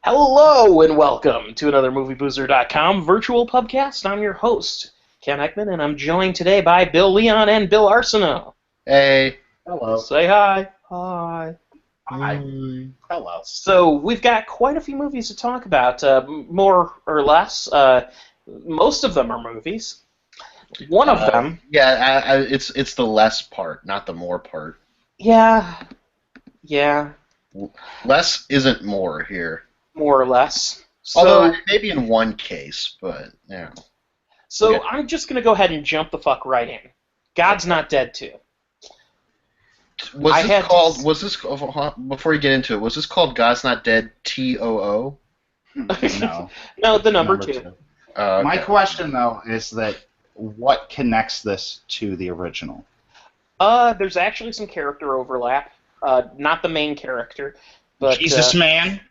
Hello and welcome to another MovieBoozer.com virtual pubcast. I'm your host, Ken Ekman, and I'm joined today by Bill Leon and Bill Arsenault. Hey. Hello. Say hi. Hi. Hi. Hello. So we've got quite a few movies to talk about, more or less. Most of them are movies. One of them... Yeah, it's the less part, not the more part. Yeah. Less isn't more here. More or less. Although, maybe in one case, but, yeah. So Okay. I'm just going to go ahead and jump the fuck right in. God's Not Dead 2. Was this before you get into it, was this called God's Not Dead TOO? No. No, the number two. Okay. My question, though, is that what connects this to the original? There's actually some character overlap. Not the main character, but Jesus Man?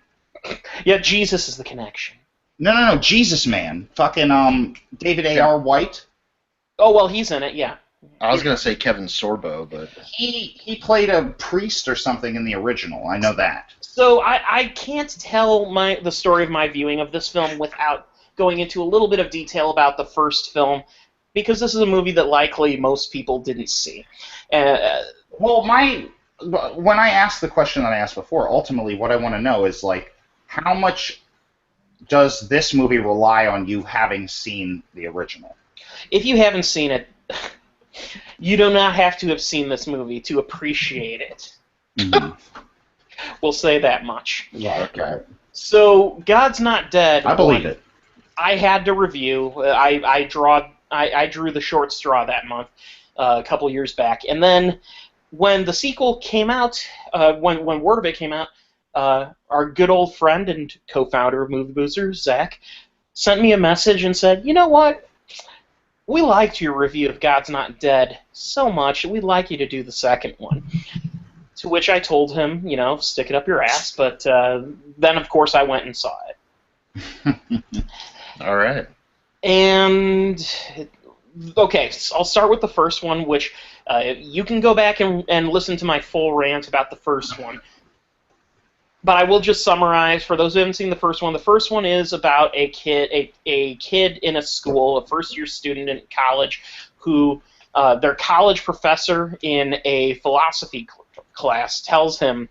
Yeah, Jesus is the connection. No. Jesus Man. Fucking David A.R. White. Oh well, he's in it. Yeah. I was gonna say Kevin Sorbo, but He played a priest or something in the original. I know that. So I can't tell the story of my viewing of this film without going into a little bit of detail about the first film, because this is a movie that likely most people didn't see. Well, when I asked the question that I asked before, ultimately what I want to know is, like, how much does this movie rely on you having seen the original? If you haven't seen it, you do not have to have seen this movie to appreciate it. Mm-hmm. We'll say that much. Yeah, okay. So, God's Not Dead. I believe it. I had to review. I drew the short straw that month, a couple years back, and then when the sequel came out, when word of it came out, our good old friend and co-founder of Movie Boozer, Zach, sent me a message and said, "You know what? We liked your review of God's Not Dead so much, we'd like you to do the second one." To which I told him, stick it up your ass, but then, of course, I went and saw it. all right. And, okay, so I'll start with the first one, which you can go back and listen to my full rant about the first one. But I will just summarize, for those who haven't seen the first one is about a kid in a school, a first-year student in college, who their college professor in a philosophy class tells him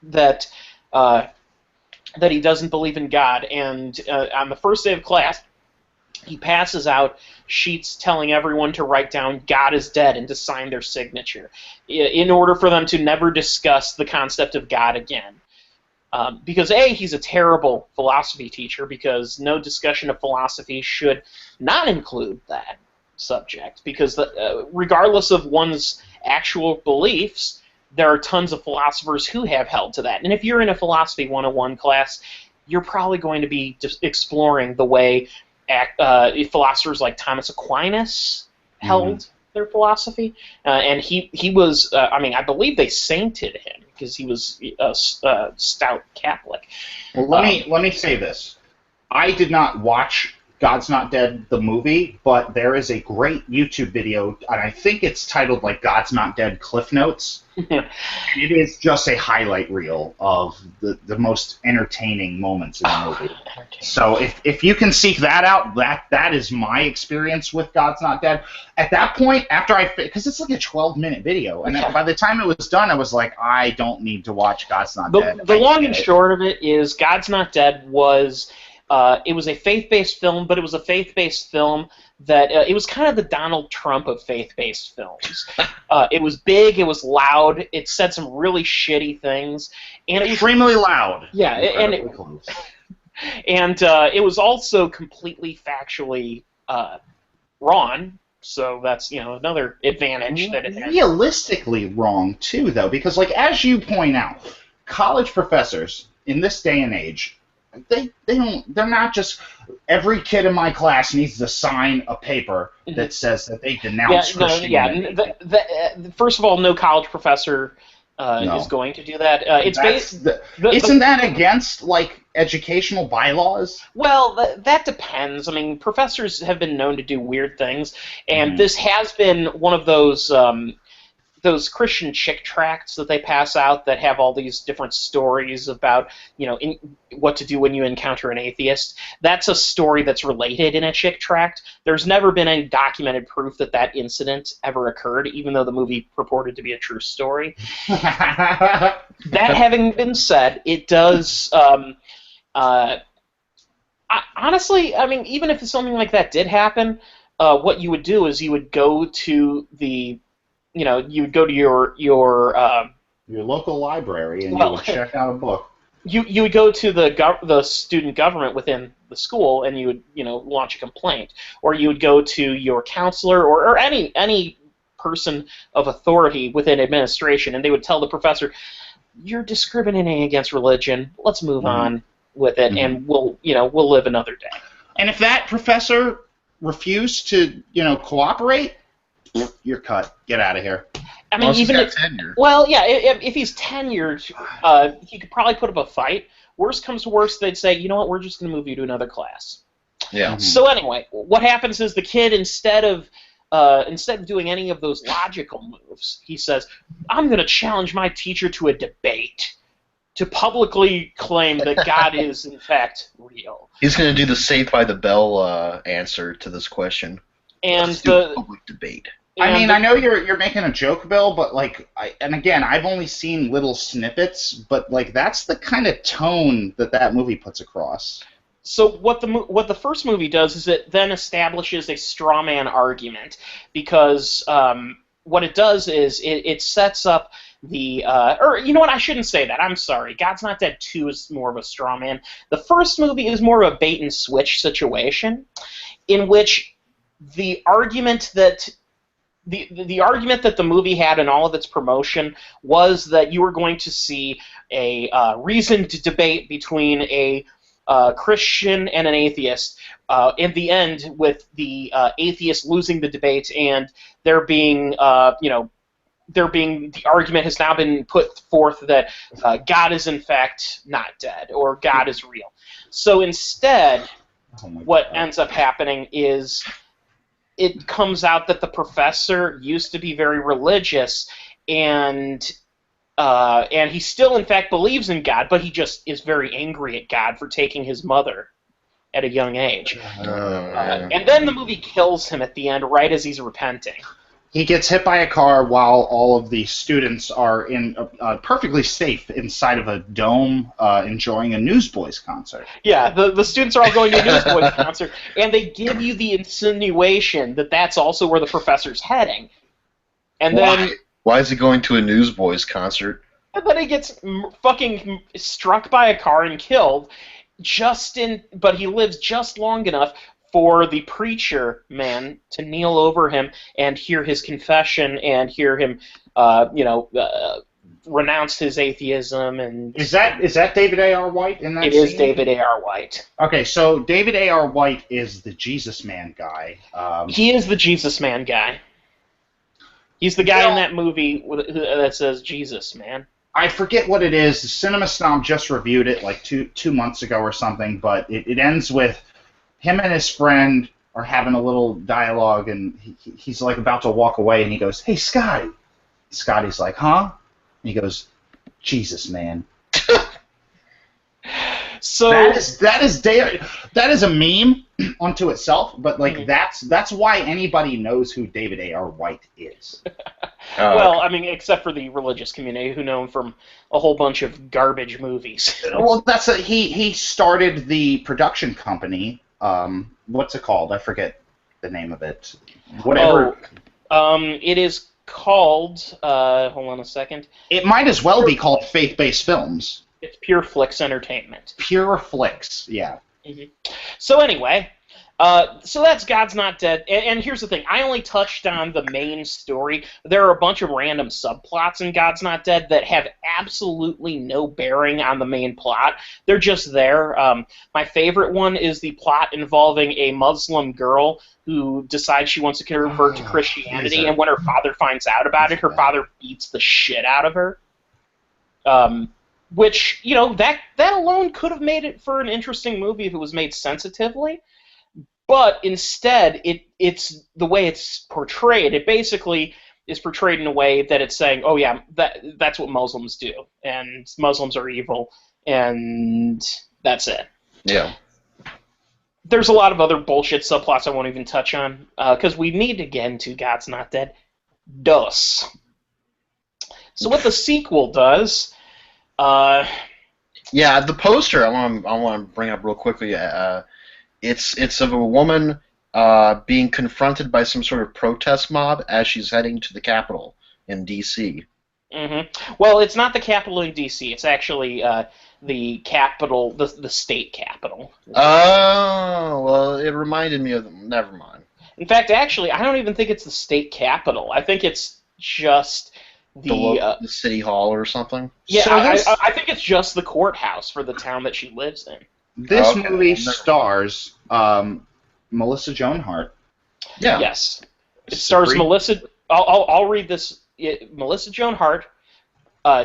that he doesn't believe in God, and on the first day of class, he passes out sheets telling everyone to write down "God is dead" and to sign their signature, in order for them to never discuss the concept of God again. Because A, he's a terrible philosophy teacher, because no discussion of philosophy should not include that subject, because regardless of one's actual beliefs, there are tons of philosophers who have held to that. And if you're in a Philosophy 101 class, you're probably going to be just exploring the way philosophers like Thomas Aquinas held their philosophy. And he was, I believe they sainted him because he was a stout Catholic. Well, let me say this. I did not watch God's Not Dead, the movie, but there is a great YouTube video, and I think it's titled, like, God's Not Dead Cliff Notes. It is just a highlight reel of the most entertaining moments in the movie. So if you can seek that out, that is my experience with God's Not Dead. At that point, because it's like a 12-minute video, and by the time it was done, I was like, I don't need to watch God's Not Dead. The long and short of it is God's Not Dead was... it was a faith-based film, but it was a faith-based film that it was kind of the Donald Trump of faith-based films. It was big, it was loud, it said some really shitty things, and it was extremely loud. Yeah, and it was also completely factually wrong. So that's another advantage that it has. Realistically wrong too, though, because, like, as you point out, college professors in this day and age, they're not just, every kid in my class needs to sign a paper that says that they denounce Christianity. First of all, no college professor is going to do that. Isn't that against, like, educational bylaws? Well, that depends. I mean, professors have been known to do weird things, and this has been one of those those Christian chick tracts that they pass out that have all these different stories about, what to do when you encounter an atheist. That's a story that's related in a chick tract. There's never been any documented proof that that incident ever occurred, even though the movie purported to be a true story. That having been said, it does. Honestly, I mean, even if something like that did happen, what you would do is you would go to the, you would go to your local library and you would check out a book. You would go to the student government within the school and you would launch a complaint, or you would go to your counselor or any person of authority within administration, and they would tell the professor, "You're discriminating against religion. Let's move on with it, and we'll live another day." And if that professor refused to cooperate, you're cut. Get out of here. I mean, even if tenure. Well, yeah, if he's tenured, he could probably put up a fight. Worst comes to worst, they'd say, "You know what? We're just going to move you to another class." Yeah. So anyway, what happens is the kid, instead of doing any of those logical moves, he says, "I'm going to challenge my teacher to a debate to publicly claim that God is in fact real." He's going to do the Saved by the Bell answer to this question. And Let's do a public debate. I mean, I know you're making a joke, Bill, but again, I've only seen little snippets, but that's the kind of tone that movie puts across. So what the first movie does is it then establishes a straw man argument, because what it does is it sets up the or you know what, I shouldn't say that. I'm sorry. God's Not Dead 2 is more of a straw man. The first movie is more of a bait and switch situation, in which the argument that the argument that the movie had in all of its promotion was that you were going to see a reasoned debate between a Christian and an atheist. In the end, with the atheist losing the debate, and the argument has now been put forth that God is in fact not dead, or God is real. So instead, what ends up happening is it comes out that the professor used to be very religious, and he still, in fact, believes in God, but he just is very angry at God for taking his mother at a young age. And then the movie kills him at the end, right as he's repenting. He gets hit by a car while all of the students are perfectly safe inside of a dome enjoying a Newsboys concert. Yeah, the students are all going to a Newsboys concert, and they give you the insinuation that that's also where the professor's heading. And then Why is he going to a Newsboys concert? And then he gets fucking struck by a car and killed, but he lives just long enough for the preacher man to kneel over him and hear his confession and hear him, renounce his atheism. And is that David A.R. White in that scene? It is David A.R. White. Okay, so David A.R. White is the Jesus Man guy. He is the Jesus Man guy. He's the guy in that movie that says Jesus Man. I forget what it is. The Cinema Snob just reviewed it like two months ago or something, but it ends with him and his friend are having a little dialogue, and he's like about to walk away, and he goes, "Hey, Scotty." Scotty's like, "Huh?" And he goes, "Jesus, man." So that is a meme unto itself, but that's why anybody knows who David A.R. White is. Well, I mean, except for the religious community, who know him from a whole bunch of garbage movies. Well, he started the production company. What's it called? I forget the name of it. Whatever. It is called. Hold on a second. It might as well be called Faith-Based Films. It's Pure Flix Entertainment. Pure Flix, yeah. Mm-hmm. So anyway, so that's God's Not Dead. And here's the thing. I only touched on the main story. There are a bunch of random subplots in God's Not Dead that have absolutely no bearing on the main plot. They're just there. My favorite one is the plot involving a Muslim girl who decides she wants to convert to Christianity, and when her father finds out about it, her father beats the shit out of her. Which, that alone could have made it for an interesting movie if it was made sensitively. But instead, it's the way it's portrayed. It basically is portrayed in a way that it's saying, oh yeah, that's what Muslims do, and Muslims are evil, and that's it. Yeah. There's a lot of other bullshit subplots I won't even touch on, because we need to get into God's Not Dead. Dos. So what the sequel does... Yeah, the poster I want to bring up real quickly. It's of a woman being confronted by some sort of protest mob as she's heading to the Capitol in D.C. Mm-hmm. Well, it's not the Capitol in D.C. It's actually the capital, the state capital. Oh, well, it reminded me of them. Never mind. In fact, actually, I don't even think it's the state capital. I think it's just The city hall or something? Yeah, So I think it's just the courthouse for the town that she lives in. this Okay. movie stars Melissa Joan Hart. Yeah. Yes. It stars Supreme- Melissa... I'll read this. Melissa Joan Hart,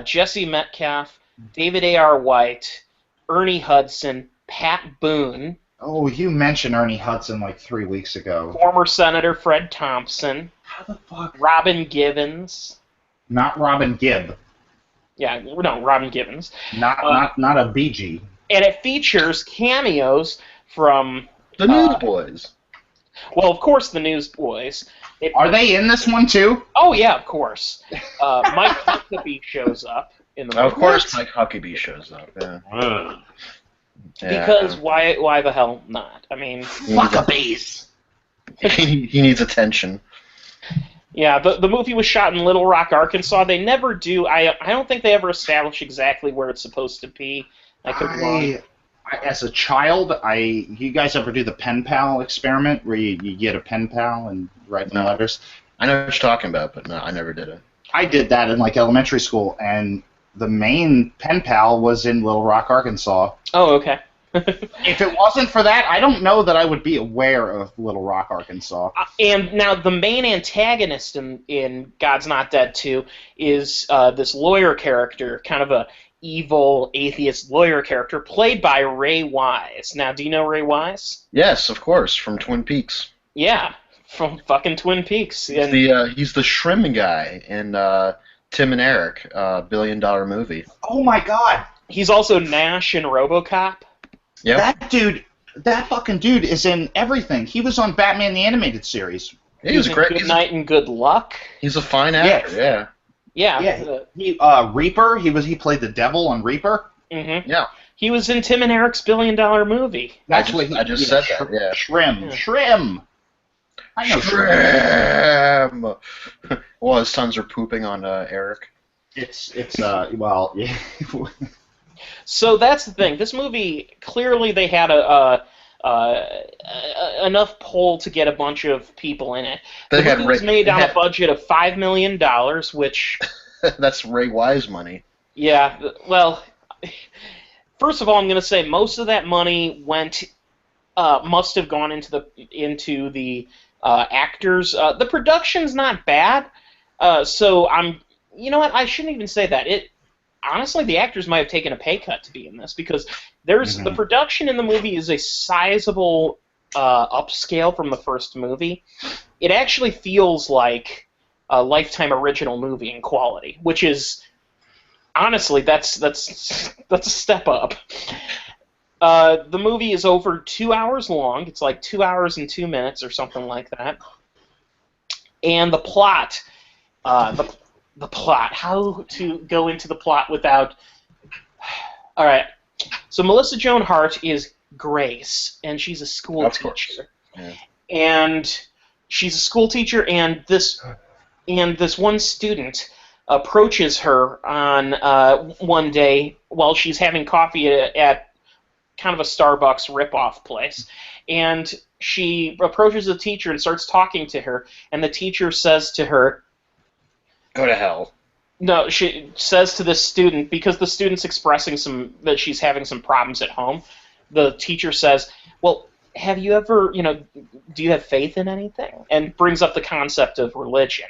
Jesse Metcalfe, David A.R. White, Ernie Hudson, Pat Boone, Oh, you mentioned Ernie Hudson like 3 weeks ago. former Senator Fred Thompson, How the fuck? Robin Givens. Not Robin Gibb. Yeah, no, Robin Givens. Not a BG. And it features cameos from, The Newsboys. well, of course, the Newsboys. Are they in this one too? Oh, yeah, of course. Mike Huckabee shows up in the movie. Of course, Mike Huckabee shows up. Yeah. Yeah. Because why the hell not? I mean, Fuckabees. he needs attention. yeah, the movie was shot in Little Rock, Arkansas. They never do. I don't think they ever establish exactly where it's supposed to be. I could be wrong. As a child, you guys ever do the pen pal experiment where you get a pen pal and write them No. letters? I know what you're talking about, but no, I never did it. I did that in like elementary school, and the main pen pal was in Little Rock, Arkansas. Oh, okay. If it wasn't for that, I don't know that I would be aware of Little Rock, Arkansas. And now the main antagonist in God's Not Dead 2 is this lawyer character, kind of a evil atheist lawyer character, played by Ray Wise. Now, do you know Ray Wise? Yes, of course, from Twin Peaks. Yeah, from fucking Twin Peaks. And He's the shrimp guy in Tim and Eric, $1 billion movie. Oh my god! he's also Nash in RoboCop. Yeah, That fucking dude is in everything. He was on Batman the Animated Series. he was in great. Good Night and Good Luck. He's a fine actor. Yeah. Yeah. Reaper. He played the devil on Reaper. Mm-hmm. Yeah. He was in Tim and Eric's $1 billion movie. That's I just said that. Yeah. Shrim. I know Shrimp. Well, his sons are pooping on Eric. Well, yeah. So that's the thing. This movie, clearly they had enough pull to get a bunch of people in it. The movie was made on a budget of $5 million, which... That's Ray Wise money. Yeah, well, first of all, I'm going to say most of that money must have gone into the actors. The production's not bad, so you know what? I shouldn't even say that. Honestly, the actors might have taken a pay cut to be in this because the production in the movie is a sizable upscale from the first movie. It actually feels like a Lifetime original movie in quality, which is honestly that's a step up. The movie is over 2 hours long. It's like 2 hours and 2 minutes or something like that. And the plot, the plot. How to go into the plot without... All right. So Melissa Joan Hart is Grace, and she's a school teacher. Yeah. And she's a school teacher, and this one student approaches her on one day while she's having coffee at kind of a Starbucks rip-off place. And she approaches the teacher and starts talking to her, and the teacher says to her, "Go to hell." No, she says to this student, because the student's expressing that she's having some problems at home, the teacher says, well, have you ever, do you have faith in anything? And brings up the concept of religion,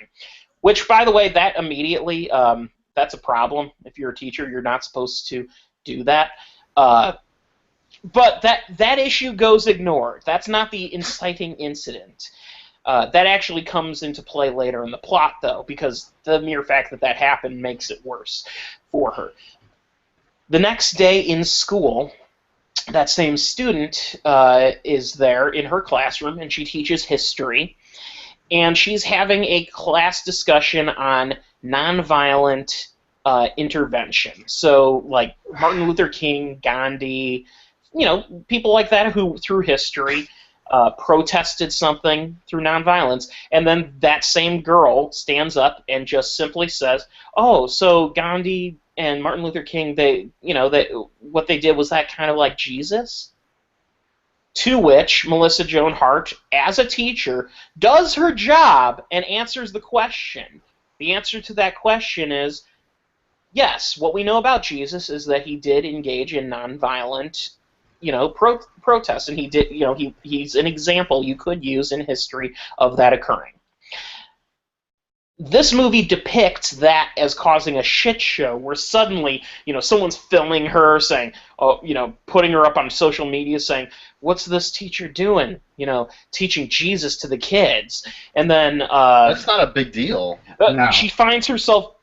which, by the way, that immediately, that's a problem. If you're a teacher, you're not supposed to do that. But that issue goes ignored. That's not the inciting incident. That actually comes into play later in the plot, though, because the mere fact that that happened makes it worse for her. The next day in school, that same student is there in her classroom, and she teaches history, and she's having a class discussion on nonviolent intervention. So, like Martin Luther King, Gandhi, people like that who, through history, protested something through nonviolence, and then that same girl stands up and just simply says, "Oh, so Gandhi and Martin Luther King, what they did was that kind of like Jesus?" To which Melissa Joan Hart, as a teacher, does her job and answers the question. The answer to that question is, yes, what we know about Jesus is that he did engage in nonviolent, protests, and he did, he's an example you could use in history of that occurring. This movie depicts that as causing a shit show where suddenly, someone's filming her saying, putting her up on social media saying, "What's this teacher doing? Teaching Jesus to the kids." And then That's not a big deal. No. She finds herself.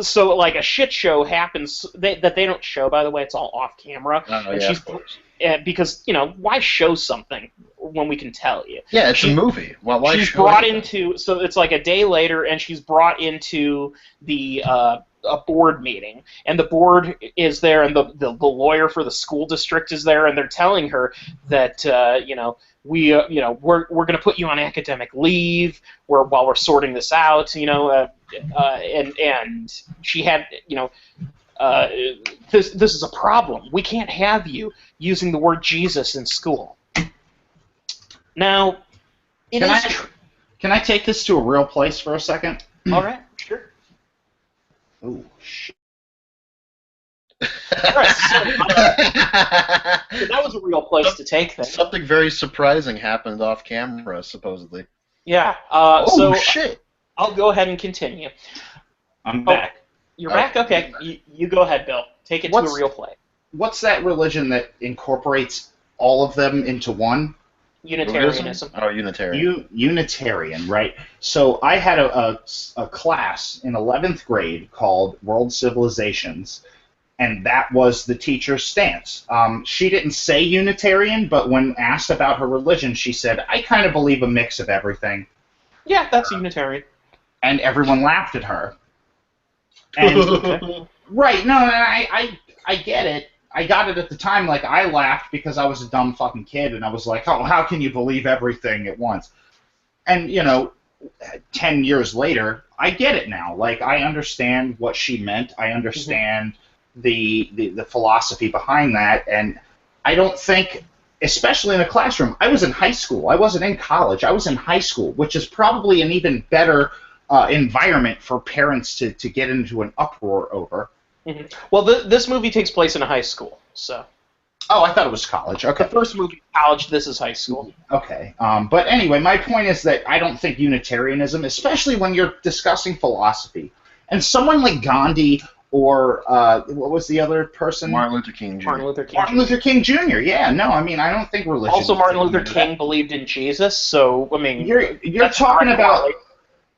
So, like, a shit show happens that they don't show, by the way. It's all off camera. Oh, and yeah, she's, of course. because, why show something when we can tell you? Yeah, it's a movie. Why She's show brought anything? into, so it's like a day later, and she's brought into the a board meeting, and the board is there, and the lawyer for the school district is there, and they're telling her that we're going to put you on academic leave while we're sorting this out, and she had this is a problem. We can't have you using the word Jesus in school. Now, Can I take this to a real place for a second? All right, sure. Oh, shit. All right, so that was a real place to take things. Something very surprising happened off camera, supposedly. Yeah. Oh, shit! I'll go ahead and continue. I'm back. You're back? Okay. You go ahead, Bill. Take it to a real play. What's that religion that incorporates all of them into one? Unitarianism. Oh, Unitarian. Unitarian, right? So I had a class in 11th grade called World Civilizations, and that was the teacher's stance. She didn't say Unitarian, but when asked about her religion, she said, "I kind of believe a mix of everything." Yeah, that's a Unitarian. And everyone laughed at her. And right, no, I get it. I got it at the time. Like, I laughed because I was a dumb fucking kid, and I was like, "Oh, how can you believe everything at once?" And 10 years later, I get it now. Like, I understand what she meant. I understand the philosophy behind that, and I don't think, especially in a classroom, I was in high school. I wasn't in college. I was in high school, which is probably an even better environment for parents to get into an uproar over. Mm-hmm. Well, this movie takes place in a high school, so. Oh, I thought it was college. Okay. The first movie, college. This is high school. Okay. But anyway, my point is that I don't think Unitarianism, especially when you're discussing philosophy, and someone like Gandhi or what was the other person? Martin Luther King Jr. Martin Luther King Jr. Yeah. No, I mean, I don't think religion. Also, Martin Luther King believed in Jesus, so I mean, you're talking about.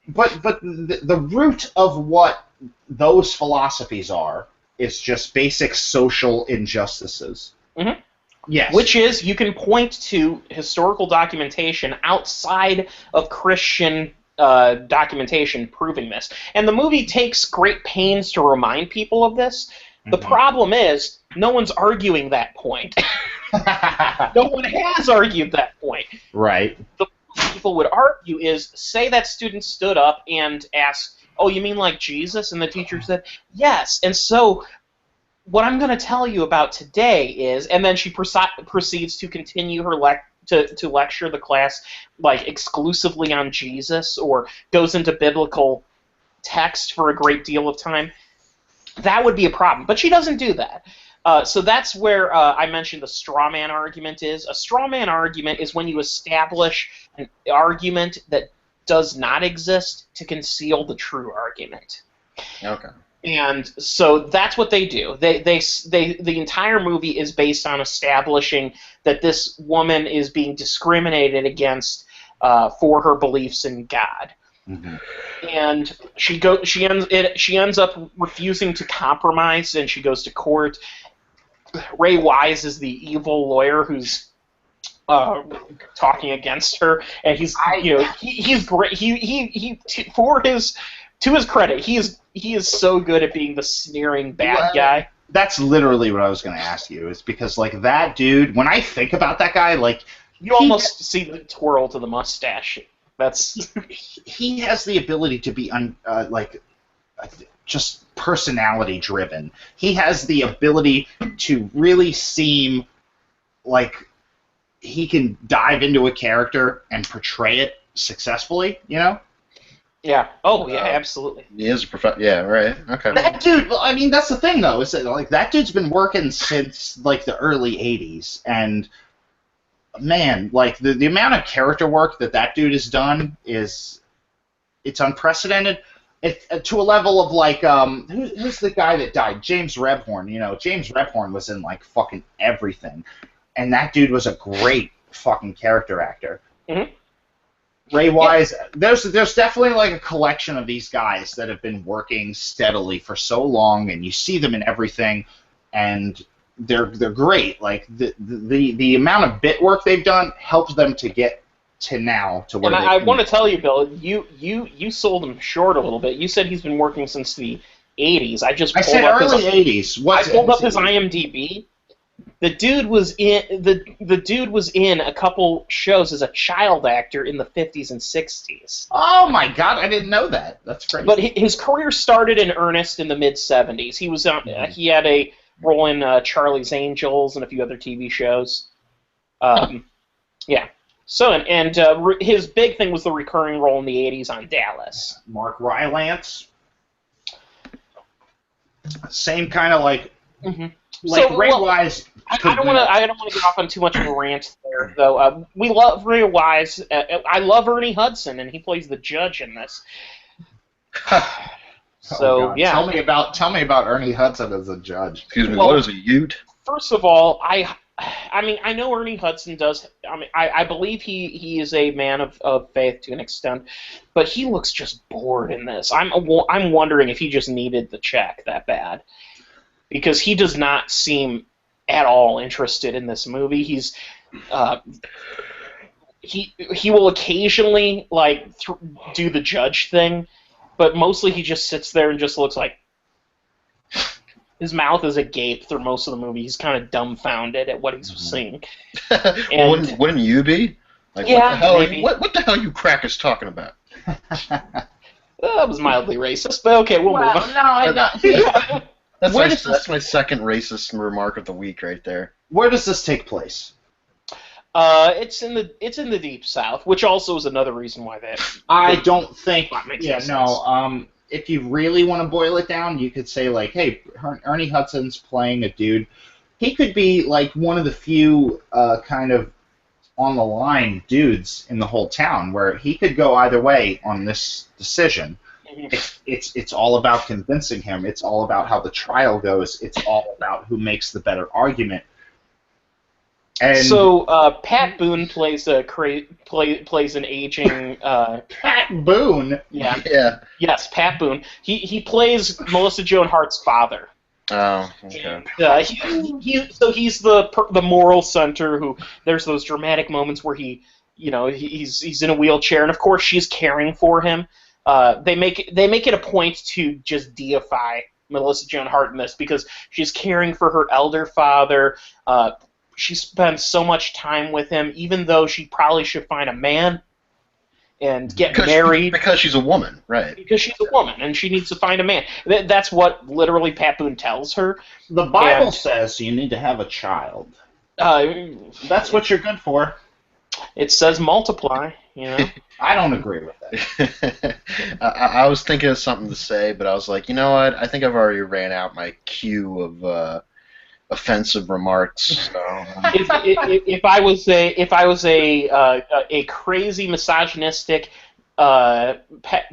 But the root of what those philosophies are is just basic social injustices. Mm-hmm. Yes. Which is, you can point to historical documentation outside of Christian documentation proving this. And the movie takes great pains to remind people of this. The problem is, no one's arguing that point. No one has argued that point. Right. The people would argue is, say that student stood up and asked, "Oh, you mean like Jesus?" And the teacher said, "Yes." And so what I'm going to tell you about today is, and then she proceeds to continue her to lecture the class like exclusively on Jesus, or goes into biblical text for a great deal of time. That would be a problem. But she doesn't do that. So that's where I mentioned the straw man argument is. A straw man argument is when you establish an argument that does not exist to conceal the true argument. Okay. And so that's what they do. The entire movie is based on establishing that this woman is being discriminated against for her beliefs in God. Mm-hmm. And she ends up refusing to compromise, and she goes to court. Ray Wise is the evil lawyer who's talking against her, and he's great. To his credit, he is so good at being the sneering bad guy. That's literally what I was going to ask you. Is because like that dude. When I think about that guy, like you almost see the twirl to the mustache. That's he has the ability to be just personality driven. He has the ability to really seem like he can dive into a character and portray it successfully, you know? Yeah. Oh, yeah, absolutely. He is a yeah, right. Okay. That dude, I mean, that's the thing, though, is that, like, that dude's been working since, like, the early 80s, and, man, like, the amount of character work that dude has done it's unprecedented. To a level of, like, who's the guy that died? James Rebhorn, you know? James Rebhorn was in, like, fucking everything. And that dude was a great fucking character actor. Mm-hmm. Ray Wise, there's definitely like a collection of these guys that have been working steadily for so long, and you see them in everything, and they're great. Like the amount of bit work they've done helps them to get to now to where. And I want to tell you, Bill, you sold him short a little bit. You said he's been working since the 80s. I said early 80s. I pulled up his IMDb. The dude was in a couple shows as a child actor in the 50s and 60s. Oh my God, I didn't know that. That's crazy. But his career started in earnest in the mid 70s. He was on. He had a role in Charlie's Angels and a few other TV shows. Yeah. So and his big thing was the recurring role in the 80s on Dallas. Mark Rylance. Same kind of like. Mm-hmm. Like so, Ray Wise. I don't want to get off on too much of a rant there, though. We love Ray Wise. I love Ernie Hudson, and he plays the judge in this. So yeah. Tell me about Ernie Hudson as a judge. Excuse me. What is a Ute? First of all, I mean, I know Ernie Hudson does. I mean, I believe he is a man of faith to an extent, but he looks just bored in this. I'm wondering if he just needed the check that bad. Because he does not seem at all interested in this movie. He's he will occasionally like do the judge thing, but mostly he just sits there and just looks like his mouth is agape through most of the movie. He's kind of dumbfounded at what he's seeing. And, wouldn't you be? Like, yeah, maybe. What the hell are you crackers talking about? That was mildly racist, but okay, we'll move on. No, I don't. That's my second racist remark of the week right there. Where does this take place? It's in the Deep South, which also is another reason why that. I don't think. Sense. If you really want to boil it down, you could say like, hey, Ernie Hudson's playing a dude. He could be like one of the few kind of on the line dudes in the whole town, where he could go either way on this decision. It's all about convincing him. It's all about how the trial goes. It's all about who makes the better argument. And so Pat Boone plays plays an aging Pat Boone. Yeah. Yes, Pat Boone. He plays Melissa Joan Hart's father. Oh, okay. He's the moral center who there's those dramatic moments where he's in a wheelchair, and of course she's caring for him. They make it a point to just deify Melissa Joan Hart in this because she's caring for her elder father. She spends so much time with him, even though she probably should find a man and get married. Because she's a woman, right? Because she's a woman, and she needs to find a man. That's what literally Pat Boone tells her. The Bible says you need to have a child. That's what you're good for. It says multiply, you know. I don't agree with that. I was thinking of something to say, but I was like, you know what? I think I've already ran out my queue of offensive remarks. So. if I was a crazy misogynistic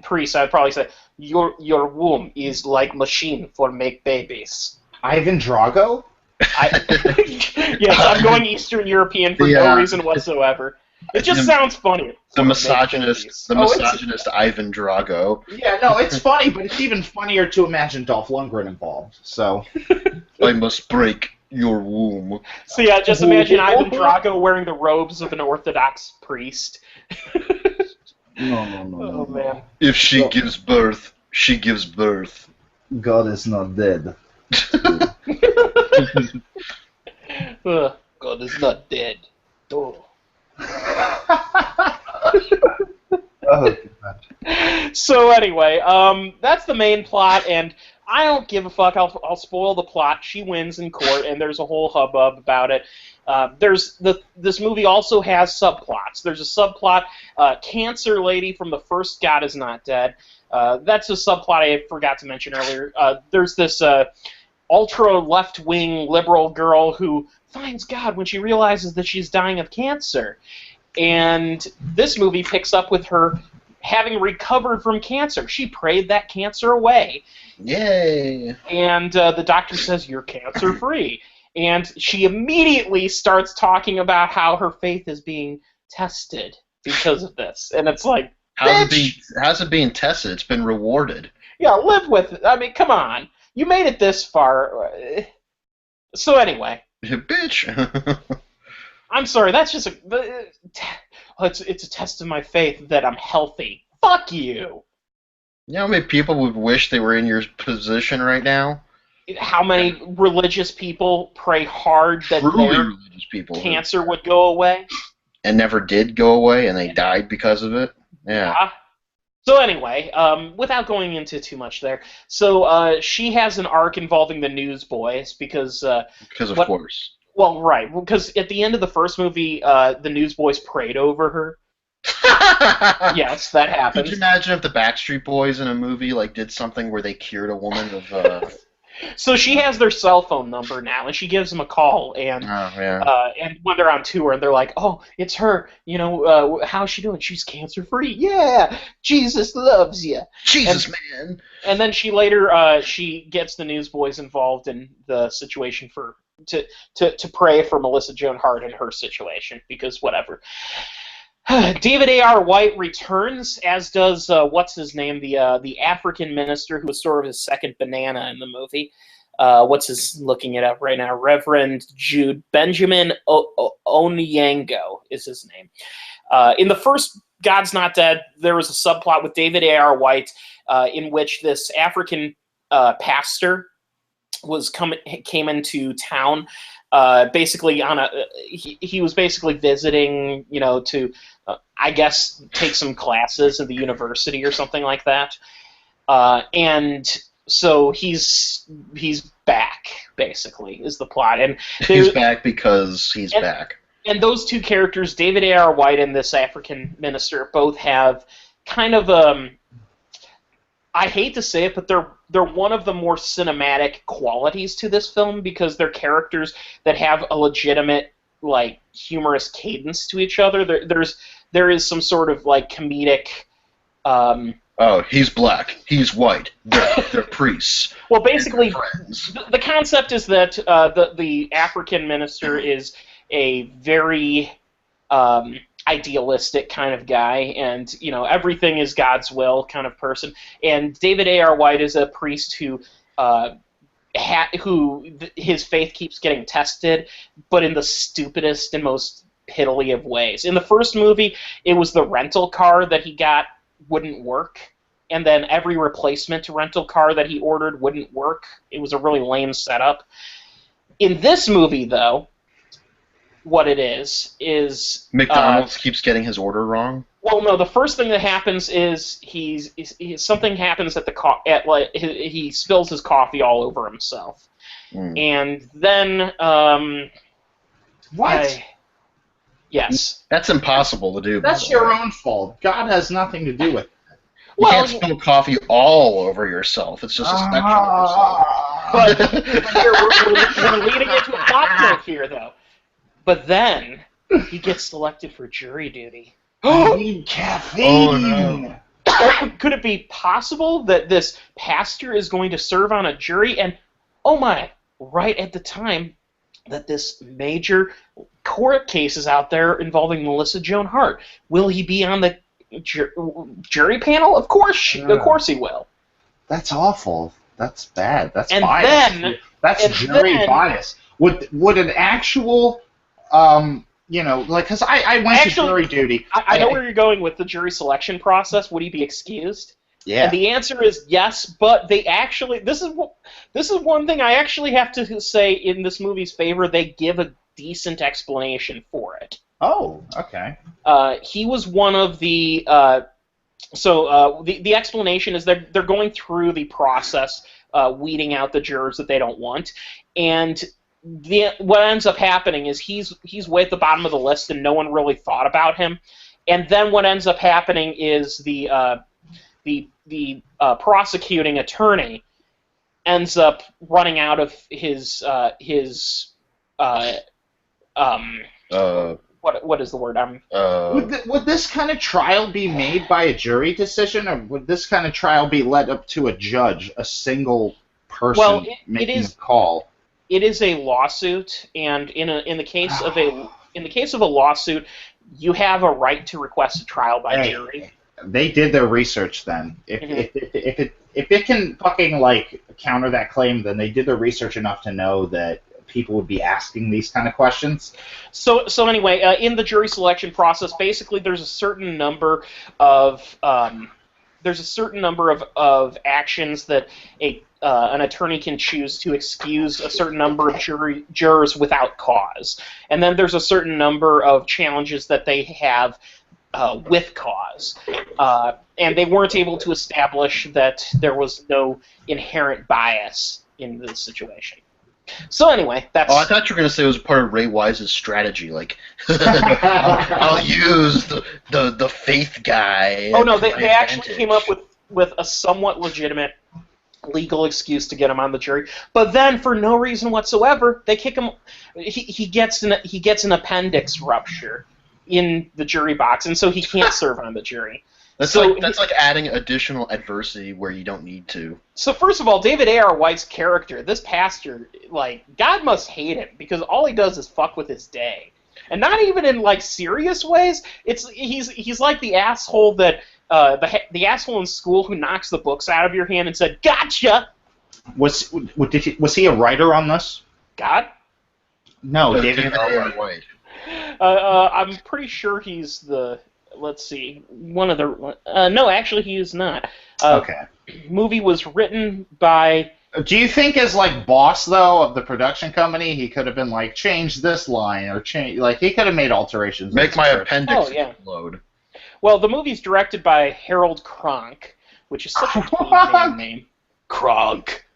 priest, I'd probably say your womb is like machine for make babies. Ivan Drago? Yes, I'm going Eastern European for no reason whatsoever. It just sounds funny. The misogynist Ivan Drago. Yeah, no, it's funny, but it's even funnier to imagine Dolph Lundgren involved. So I must break your womb. So yeah, just imagine Ivan Drago wearing the robes of an Orthodox priest. No. Oh man. If she gives birth, she gives birth. God is not dead. God is not dead. Oh. Oh, God. So anyway, that's the main plot, and I don't give a fuck. I'll spoil the plot. She wins in court, and there's a whole hubbub about it. This movie also has subplots. There's a subplot, cancer lady from the first God is Not Dead. That's a subplot I forgot to mention earlier. There's this ultra left-wing liberal girl who finds God when she realizes that she's dying of cancer. And this movie picks up with her having recovered from cancer. She prayed that cancer away. Yay! And the doctor says, you're cancer-free. And she immediately starts talking about how her faith is being tested because of this. And it's like, how's it being tested? It's been rewarded. Yeah, live with it. I mean, come on. You made it this far. So anyway. Bitch. I'm sorry, that's just it's a test of my faith that I'm healthy. Fuck you. You know how many people would wish they were in your position right now? How many religious people pray hard that their cancer would go away? And never did go away, and they died because of it? Yeah. So anyway, without going into too much there, so she has an arc involving the Newsboys because of course. Well, right, because at the end of the first movie, the Newsboys prayed over her. Yes, that happened. Could you imagine if the Backstreet Boys in a movie did something where they cured a woman of? So she has their cell phone number now, and she gives them a call, and and when they're on tour, and they're like, "Oh, it's her. You know, how's she doing? She's cancer-free. Yeah, Jesus loves you. Man." And then she later she gets the Newsboys involved in the situation to pray for Melissa Joan Hart in her situation because whatever. David A.R. White returns, as does what's his name, the African minister who was sort of his second banana in the movie. Looking it up right now? Reverend Jude Benjamin Onyango is his name. In the first God's Not Dead, there was a subplot with David A.R. White in which this African pastor came into town. Basically he was basically visiting, to I guess take some classes at the university or something like that. And so he's back, basically, is the plot. And he's back because he's back. And those two characters, David A.R. White and this African minister, both have kind of I hate to say it, but they're one of the more cinematic qualities to this film because they're characters that have a legitimate humorous cadence to each other. There is some sort of comedic. Oh, he's black. He's white. They're priests. Well, basically, the concept is that the African minister is a very idealistic kind of guy, and everything is God's will kind of person. And David A.R. White is a priest who his faith keeps getting tested, but in the stupidest and most piddly of ways. In the first movie, it was the rental car that he got wouldn't work, and then every replacement rental car that he ordered wouldn't work. It was a really lame setup. In this movie, though, what it is McDonald's keeps getting his order wrong. Well, no. The first thing that happens is something happens he spills his coffee all over himself, and then what? Yes, that's impossible to do. That's your own fault. God has nothing to do with it. You can't spill coffee all over yourself. It's just a spectrum of yourself. But we're leading into a plot joke here, though. But then he gets selected for jury duty. I need caffeine. Oh, no. Could it be possible that this pastor is going to serve on a jury? And oh my! Right at the time that this major court cases out there involving Melissa Joan Hart. Will he be on the jury panel? Of course he will. That's awful. That's bad. That's And bias. then- That's and jury then- bias. Would an actual, because I went to jury duty. I know where you're going with the jury selection process. Would he be excused? Yeah. And the answer is yes, but they actually this is one thing I actually have to say in this movie's favor. They give a decent explanation for it. Oh, okay. He was one of the the explanation is they're going through the process, weeding out the jurors that they don't want, and what ends up happening is he's way at the bottom of the list and no one really thought about him, and then what ends up happening is the prosecuting attorney ends up running out of his what is the word? Would this kind of trial be made by a jury decision, or would this kind of trial be led up to a judge, a single person making a call? It is a lawsuit, and in the case of a lawsuit, you have a right to request a trial by jury. They did their research then. If it can fucking counter that claim, then they did their research enough to know that people would be asking these kind of questions. So anyway, in the jury selection process, basically there's a certain number of actions that an attorney can choose to excuse a certain number of jurors without cause, and then there's a certain number of challenges that they have with cause, and they weren't able to establish that there was no inherent bias in the situation. So anyway, that's... Oh, I thought you were going to say it was part of Ray Wise's strategy, I'll use the faith guy. Oh no, they actually came up with a somewhat legitimate legal excuse to get him on the jury, but then for no reason whatsoever, they kick him. He gets an appendix rupture in the jury box, and so he can't serve on the jury. That's like adding additional adversity where you don't need to. So first of all, David A.R. White's character, this pastor, God must hate him because all he does is fuck with his day, and not even in serious ways. He's like the asshole that the asshole in school who knocks the books out of your hand and said, "Gotcha." Was he a writer on this? God? No, David A.R. White. I'm pretty sure he's the. Let's see. One of the. No, actually, he is not. Okay. Movie was written by. Do you think, as boss though of the production company, he could have been change this line or change he could have made alterations? Make my appendix load. Well, the movie's directed by Harold Kronk, which is such a cool name. Kronk.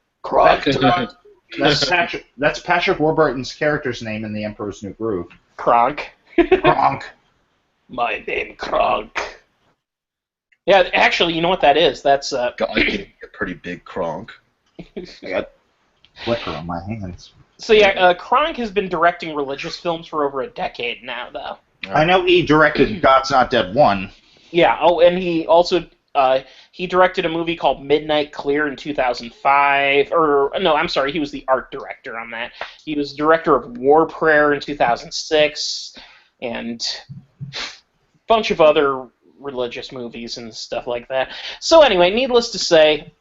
That's Patrick Warburton's character's name in The Emperor's New Groove. Kronk. Kronk. My name, Kronk. Yeah, actually, you know what that is? That's God, a pretty big Kronk. I got flicker on my hands. So yeah, Kronk has been directing religious films for over a decade now, though. I know he directed God's Not Dead 1. Yeah. Oh, and he also he directed a movie called Midnight Clear in 2005. Or no, I'm sorry, he was the art director on that. He was director of War Prayer in 2006, and bunch of other religious movies and stuff like that. So anyway, needless to say,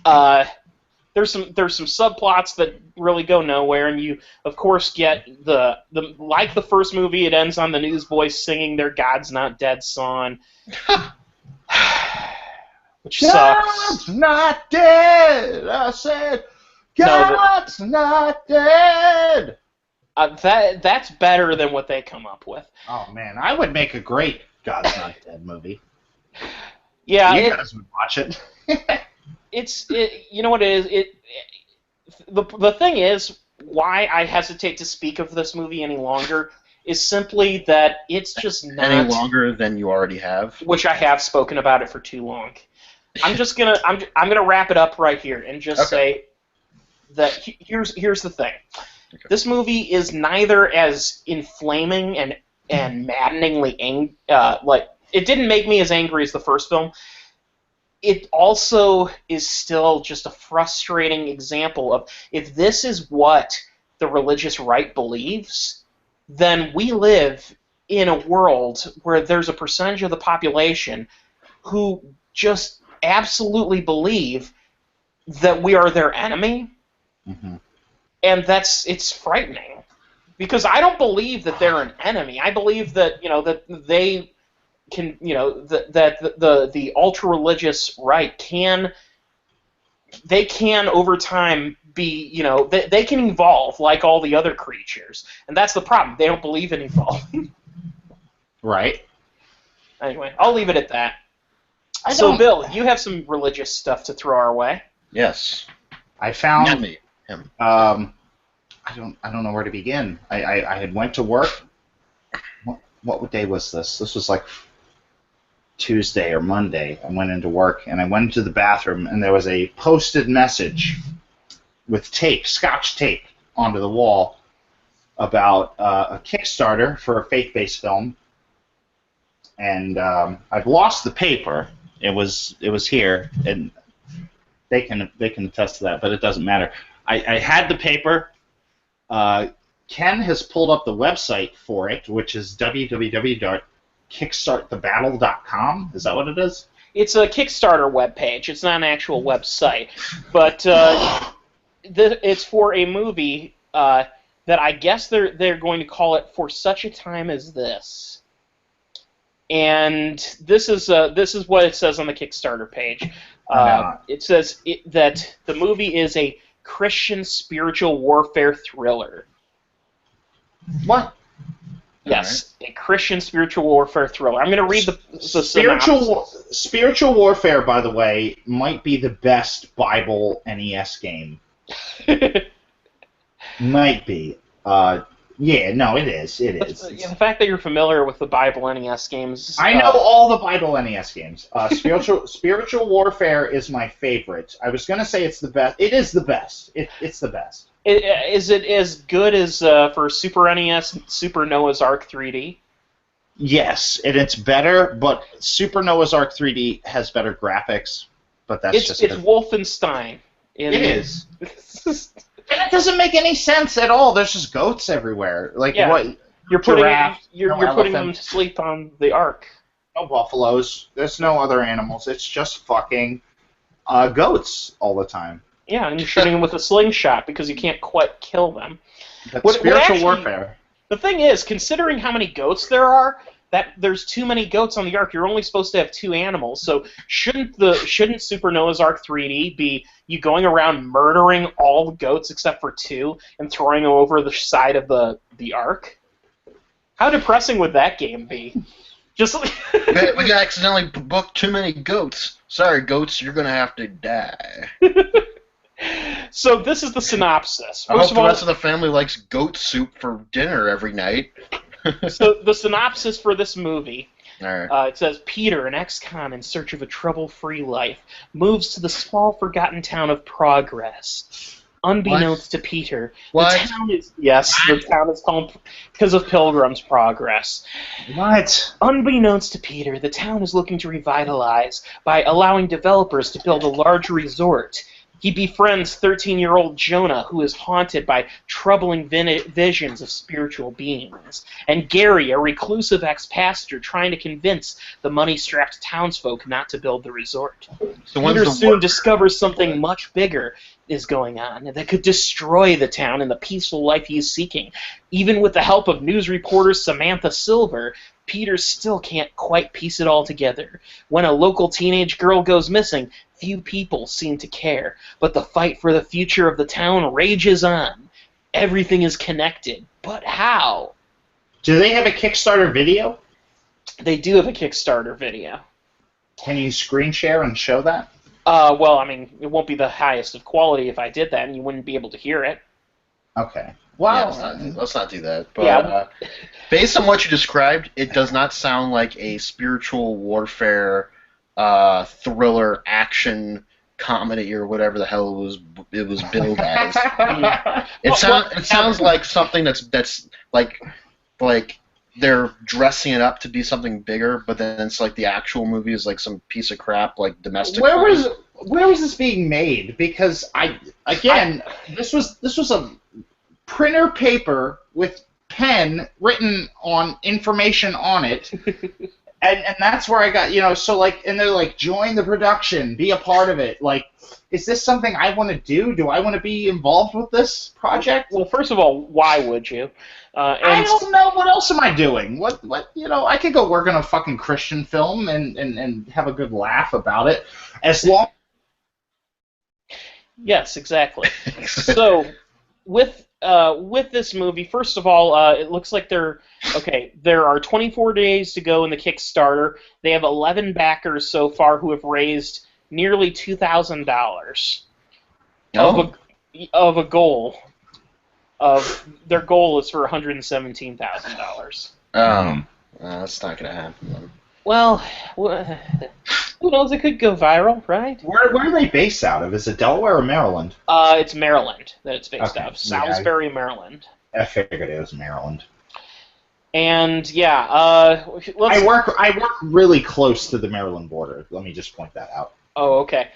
there's some subplots that really go nowhere, and you of course get the like the first movie, it ends on the newsboys singing their "God's Not Dead" song, which sucks. God's not dead. I said, God's not dead. That's better than what they come up with. Oh man, I would make a great God's Not Dead movie. Yeah, you guys would watch it. You know what it is? The thing is, why I hesitate to speak of this movie any longer is simply that it's just not any longer than you already have. Which I have spoken about it for too long. I'm gonna wrap it up right here and just say that here's the thing. Okay. This movie is neither as inflaming and maddeningly it didn't make me as angry as the first film. It also is still just a frustrating example of if this is what the religious right believes, then we live in a world where there's a percentage of the population who just absolutely believe that we are their enemy, and it's frightening. Because I don't believe that they're an enemy. I believe that that they can that the ultra religious right can over time be they can evolve like all the other creatures, and that's the problem. They don't believe in evolving. Right. Anyway, I'll leave it at that. So, Bill, you have some religious stuff to throw our way. Yes. I found him. I don't know where to begin. I had went to work. What day was this? This was like Tuesday or Monday. I went into work and I went into the bathroom and there was a posted message with tape, Scotch tape, onto the wall about a Kickstarter for a faith-based film. And I've lost the paper. It was here, and they can attest to that, but it doesn't matter. I had the paper. Ken has pulled up the website for it, which is www.kickstartthebattle.com. Is that what it is? It's a Kickstarter webpage. It's not an actual website, but it's for a movie that I guess they're going to call it For Such a Time as This. And this is what it says on the Kickstarter page. It says that the movie is a Christian spiritual warfare thriller. What? Yes, a Christian spiritual warfare thriller. I'm going to read the Spiritual Warfare, by the way, might be the best Bible NES game. Might be. Yeah, no, it is. It is. The fact that you're familiar with the Bible NES games. I know all the Bible NES games. Spiritual Warfare is my favorite. I was going to say it's the best. It is the best. It's the best. Is it as good as for Super NES, Super Noah's Ark 3D? Yes, and it's better, but Super Noah's Ark 3D has better graphics. But it's Wolfenstein. It is. And it doesn't make any sense at all. There's just goats everywhere. Like what? You're putting them to sleep on the Ark. No buffaloes. There's no other animals. It's just fucking goats all the time. Yeah, and you're shooting them with a slingshot because you can't quite kill them. That's spiritual warfare. The thing is, considering how many goats there are, that there's too many goats on the Ark. You're only supposed to have 2 animals. So shouldn't Super Noah's Ark 3D be you going around murdering all the goats except for 2 and throwing them over the side of the Ark? How depressing would that game be? Just we accidentally booked too many goats. Sorry, goats, you're gonna have to die. So this is the synopsis. I hope the rest of the family likes goat soup for dinner every night. So the synopsis for this movie, all right. It says, Peter, an ex-con in search of a trouble-free life, moves to the small, forgotten town of Progress. Unbeknownst to Peter, the town is called because of Pilgrim's Progress. What? Unbeknownst to Peter, the town is looking to revitalize by allowing developers to build a large resort. He befriends 13-year-old Jonah, who is haunted by troubling visions of spiritual beings, and Gary, a reclusive ex-pastor, trying to convince the money-strapped townsfolk not to build the resort. So Peter soon discovers something much bigger is going on that could destroy the town and the peaceful life he is seeking. Even with the help of news reporter Samantha Silver, Peter still can't quite piece it all together. When a local teenage girl goes missing, few people seem to care, but the fight for the future of the town rages on. Everything is connected, but how? Do they have a Kickstarter video? They do have a Kickstarter video. Can you screen share and show that? Well, I mean, it won't be the highest of quality if I did that, and you wouldn't be able to hear it. Okay. Wow. Yeah, let's not do that. But based on what you described, it does not sound like a spiritual warfare thriller action comedy or whatever the hell it was billed as. It sounds like something that's like they're dressing it up to be something bigger, but then it's like the actual movie is like some piece of crap like domestic. Where was this being made? Because this was a printer paper with pen written on information on it. And that's where I got, so like, and they're like, join the production, be a part of it. Like, is this something I want to do? Do I want to be involved with this project? Well, first of all, why would you? I don't know. What else am I doing? I could go work on a fucking Christian film and have a good laugh about it. As long. Yes, exactly. So, with this movie, first of all, it looks like there are 24 days to go in the Kickstarter. They have 11 backers so far who have raised nearly $2,000 of a goal. Their goal is for $117,000. That's not gonna happen. Well, who knows? It could go viral, right? Where are they based out of? Is it Delaware or Maryland? It's Maryland that it's based out of. Salisbury, Maryland. I figured it was Maryland. And yeah, I work really close to the Maryland border. Let me just point that out. Oh, okay.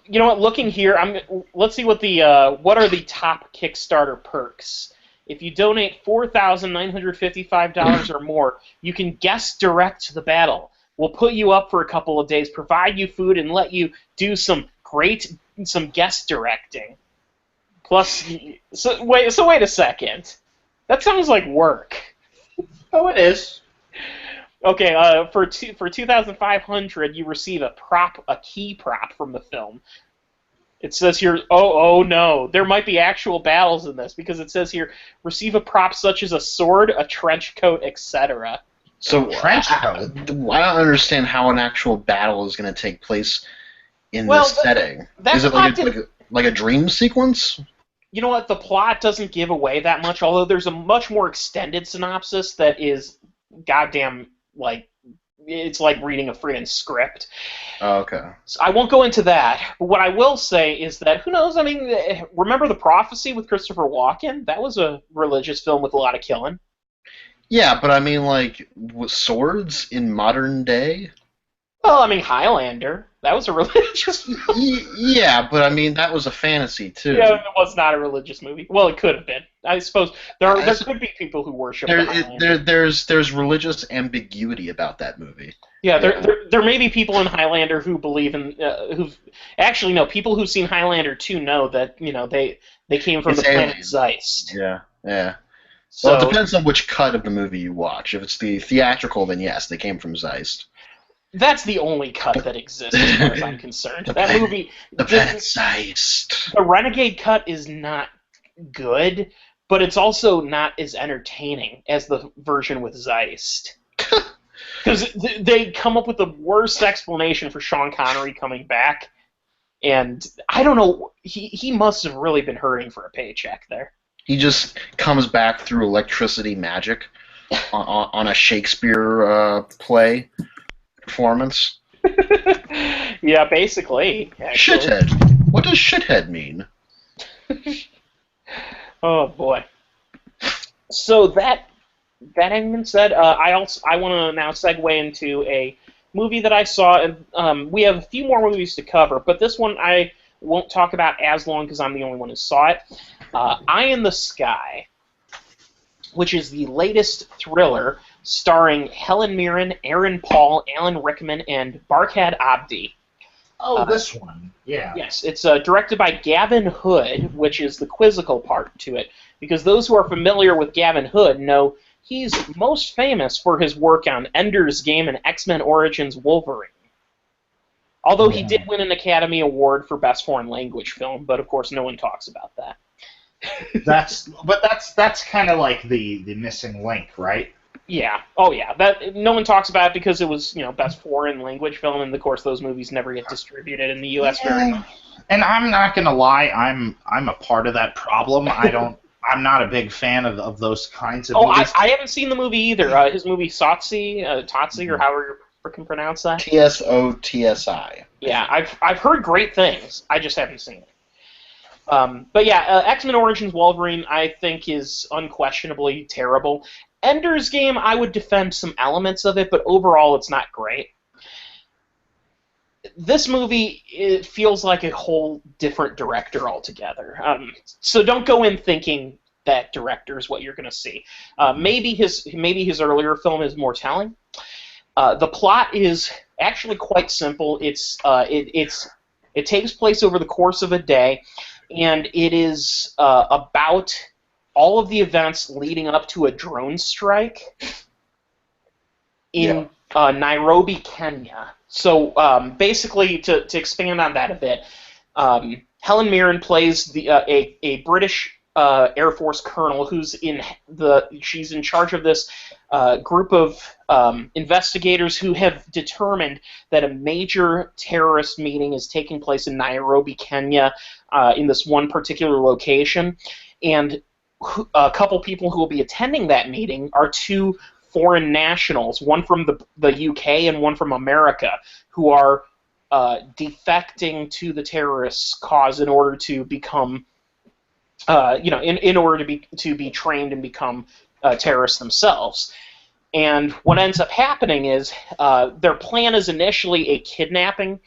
You know what? Looking here, let's see what are the top Kickstarter perks. If you donate $4,955 or more, you can guest direct the battle. We'll put you up for a couple of days, provide you food, and let you do some guest directing. Plus, so wait a second. That sounds like work. Oh, it is. Okay, for $2,500, you receive a key prop from the film. It says here, oh no, there might be actual battles in this, because it says here, receive a prop such as a sword, a trench coat, etc. So trench coat? I don't understand how an actual battle is going to take place in this setting. Is it like a dream sequence? You know what? The plot doesn't give away that much, although there's a much more extended synopsis that is goddamn, it's like reading a freaking script. Oh, okay. So I won't go into that, but what I will say is that, who knows, remember The Prophecy with Christopher Walken? That was a religious film with a lot of killing. Yeah, but with swords in modern day? Well, Highlander. That was a religious movie. Yeah, but that was a fantasy, too. Yeah, it was not a religious movie. Well, it could have been. I suppose there could be people who worship Highlander. There's religious ambiguity about that movie. Yeah, there may be people in Highlander who believe in people who've seen Highlander 2 know that they came from the planet Zeist. Yeah. So, well, it depends on which cut of the movie you watch. If it's the theatrical, then yes, they came from Zeist. That's the only cut that exists, as far as I'm concerned. That movie, the planet Zeist. The Renegade cut is not good, but it's also not as entertaining as the version with Zeist. Because they come up with the worst explanation for Sean Connery coming back, and I don't know, he must have really been hurting for a paycheck there. He just comes back through electricity magic on a Shakespeare play performance. Yeah, basically. Actually. Shithead. What does shithead mean? Oh boy. So that having been said, I want to now segue into a movie that I saw, and we have a few more movies to cover, but this one I won't talk about as long because I'm the only one who saw it. Eye in the Sky, which is the latest thriller starring Helen Mirren, Aaron Paul, Alan Rickman, and Barkhad Abdi. Oh, this one. Yeah. Yes, it's directed by Gavin Hood, which is the quizzical part to it, because those who are familiar with Gavin Hood know he's most famous for his work on Ender's Game and X-Men Origins Wolverine. Although he did win an Academy Award for Best Foreign Language Film, but of course no one talks about that. That's kind of like the missing link, right? Yeah. Oh, yeah. That no one talks about it because it was, best foreign language film, and of course those movies never get distributed in the U.S. very much. And I'm not gonna lie, I'm a part of that problem. I'm not a big fan of those kinds of movies. I haven't seen the movie either. His movie Tsotsi, or however you freaking pronounce that. Tsotsi. Yeah, I've heard great things. I just haven't seen it. But yeah, X-Men Origins Wolverine I think is unquestionably terrible. Ender's Game, I would defend some elements of it, but overall it's not great. This movie, it feels like a whole different director altogether. So don't go in thinking that director is what you're going to see. Maybe his earlier film is more telling. The plot is actually quite simple. It takes place over the course of a day, and it is about all of the events leading up to a drone strike in Nairobi, Kenya. So basically, to expand on that a bit, Helen Mirren plays a British Air Force colonel she's in charge of this group of investigators who have determined that a major terrorist meeting is taking place in Nairobi, Kenya, in this one particular location, and a couple people who will be attending that meeting are two foreign nationals, one from the UK and one from America, who are defecting to the terrorist cause in order to become, in order to be trained and become terrorists themselves. And what ends up happening is their plan is initially a kidnapping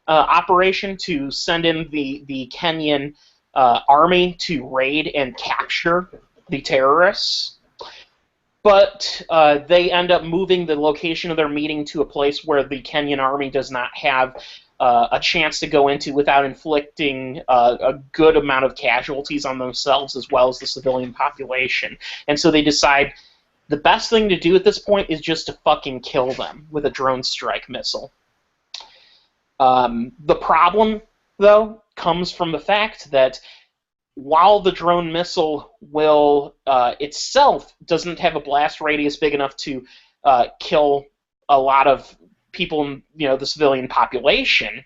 operation to send in the Kenyan army to raid and capture the terrorists. But they end up moving the location of their meeting to a place where the Kenyan army does not have a chance to go into without inflicting a good amount of casualties on themselves as well as the civilian population. And so they decide the best thing to do at this point is just to fucking kill them with a drone strike missile. The problem, though, comes from the fact that while the drone missile will itself doesn't have a blast radius big enough to kill a lot of people in the civilian population,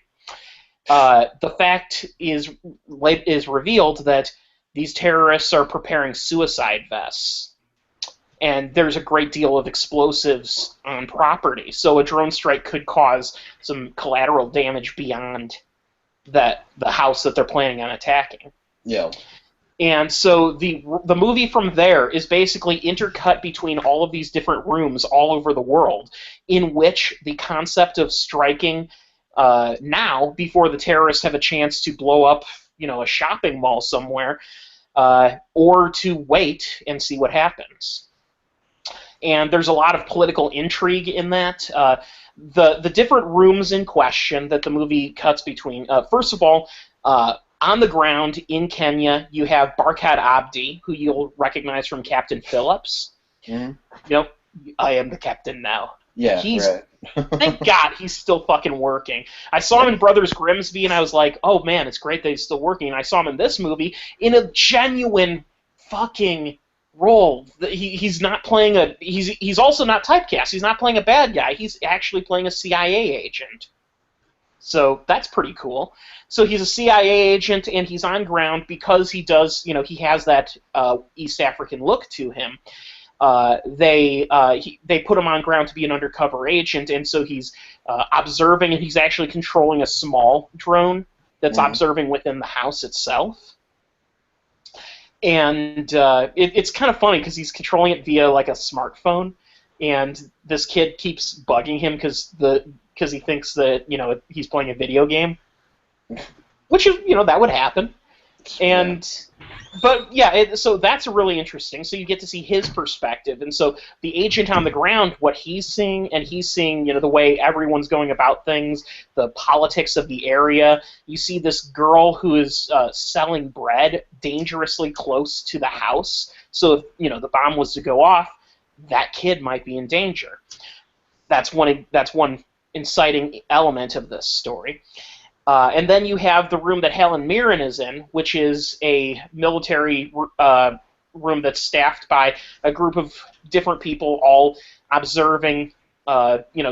the fact is revealed that these terrorists are preparing suicide vests. And there's a great deal of explosives on property. So a drone strike could cause some collateral damage beyond the house that they're planning on attacking. Yeah. And so the movie from there is basically intercut between all of these different rooms all over the world, in which the concept of striking now, before the terrorists have a chance to blow up, a shopping mall somewhere, or to wait and see what happens. And there's a lot of political intrigue in that. The different rooms in question that the movie cuts between. First of all, on the ground in Kenya, you have Barkhad Abdi, who you'll recognize from Captain Phillips. Mm-hmm. I am the captain now. Yeah, right. Thank God he's still fucking working. I saw him in Brothers Grimsby, and I was like, oh man, it's great that he's still working. And I saw him in this movie in a genuine fucking role. He's not playing he's also not typecast. He's not playing a bad guy. He's actually playing a CIA agent. So that's pretty cool. So he's a CIA agent, and he's on ground because he does, he has that East African look to him. They put him on ground to be an undercover agent, and so he's observing, and he's actually controlling a small drone that's observing within the house itself. And it's kind of funny because he's controlling it via like a smartphone, and this kid keeps bugging him because he thinks that he's playing a video game, which is that would happen. So that's really interesting. So you get to see his perspective, and so the agent on the ground, what he's seeing, and he's seeing the way everyone's going about things, the politics of the area. You see this girl who is selling bread dangerously close to the house. So if the bomb was to go off, that kid might be in danger. That's one inciting element of this story. And then you have the room that Helen Mirren is in, which is a military room that's staffed by a group of different people, all observing,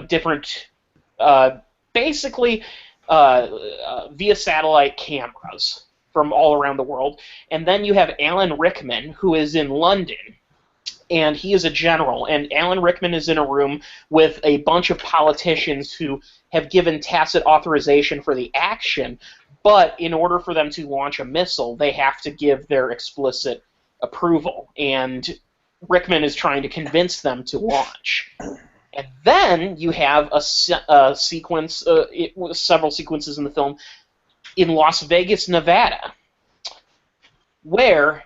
different, basically via satellite cameras from all around the world. And then you have Alan Rickman, who is in London. And he is a general, and Alan Rickman is in a room with a bunch of politicians who have given tacit authorization for the action, but in order for them to launch a missile, they have to give their explicit approval, and Rickman is trying to convince them to launch. And then you have a sequence, several sequences in the film, in Las Vegas, Nevada, where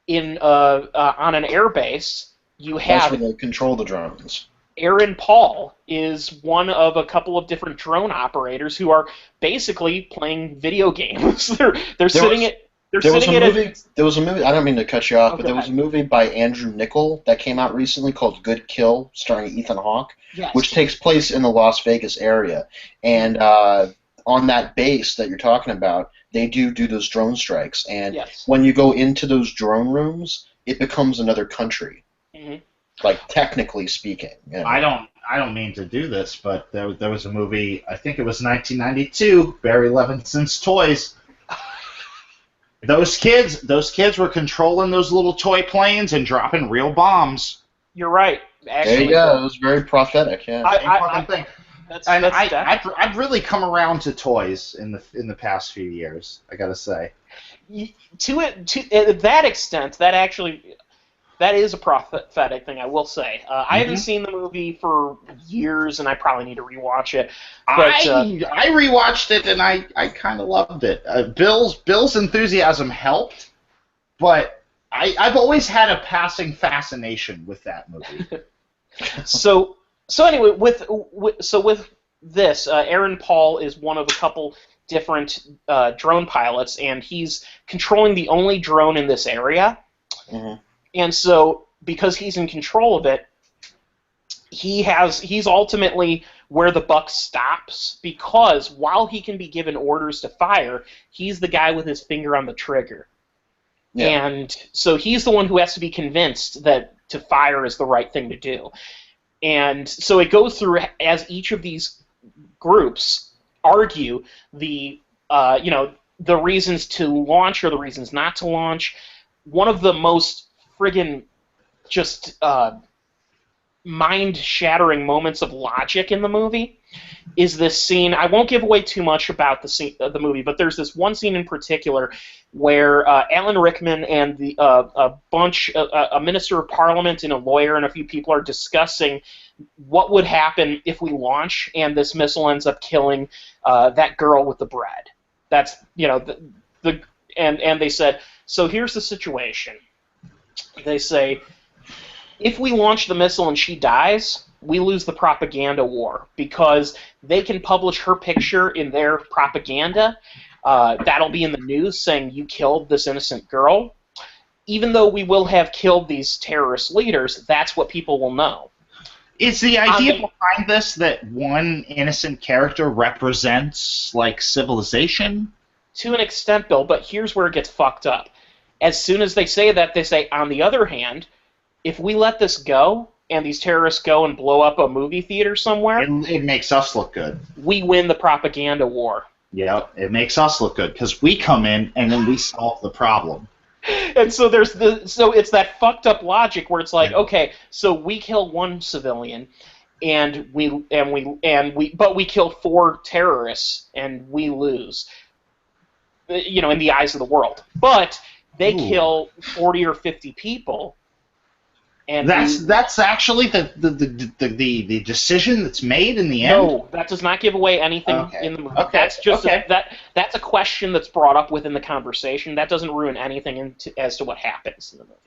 on an air base, you That's have where they control the drones. Aaron Paul is one of a couple of different drone operators who are basically playing video games. They're sitting was- at they're There was a sitting at movie. There was a movie. I don't mean to cut you off, Oh, but go there was a ahead. movie by Andrew Niccol that came out recently called Good Kill, starring Ethan Hawke, Yes. which takes place in the Las Vegas area. And on that base that you're talking about, they do those drone strikes. And Yes. when you go into those drone rooms, it becomes another country. Mhm. Like technically speaking. You know. I don't mean to do this, but there was a movie, I think it was 1992, Barry Levinson's Toys. Those kids were controlling those little toy planes and dropping real bombs. You're right. There Actually, you go. It was very prophetic. Yeah. Same fucking thing. That's And definitely- I've really come around to toys in the past few years, I gotta say. to that extent, that is a prophetic thing, I will say. I haven't seen the movie for years, and I probably need to rewatch it. But I rewatched it and I kind of loved it. Bill's enthusiasm helped, but I've always had a passing fascination with that movie. so anyway, with this, Aaron Paul is one of a couple different drone pilots, and he's controlling the only drone in this area. Mhm. And so, because he's in control of it, he's ultimately where the buck stops, because while he can be given orders to fire, he's the guy with his finger on the trigger. Yeah. And so he's the one who has to be convinced that to fire is the right thing to do. And so it goes through as each of these groups argue the reasons to launch or the reasons not to launch. One of the most friggin' just mind-shattering moments of logic in the movie is this scene. I won't give away too much about the movie, but there's this one scene in particular where Alan Rickman and a minister of parliament and a lawyer and a few people are discussing what would happen if we launch and this missile ends up killing that girl with the bread. That's and they said, so here's the situation. They say, if we launch the missile and she dies, we lose the propaganda war because they can publish her picture in their propaganda. That'll be in the news saying you killed this innocent girl. Even though we will have killed these terrorist leaders, that's what people will know. Is the idea behind this that one innocent character represents, like, civilization? To an extent, Bill, but here's where it gets fucked up. As soon as they say that, they say, on the other hand, if we let this go, and these terrorists go and blow up a movie theater somewhere, It makes us look good. we win the propaganda war. Yeah, it makes us look good, because we come in and then we solve the problem. And so it's that fucked up logic where it's like, okay, so we kill one civilian, but we kill 4 terrorists, and we lose. In the eyes of the world. But they kill 40 or 50 people, and that's actually the decision that's made in the end. No, that does not give away anything in the movie. Okay. That's just Okay. that's a question that's brought up within the conversation. That doesn't ruin anything as to what happens in the movie.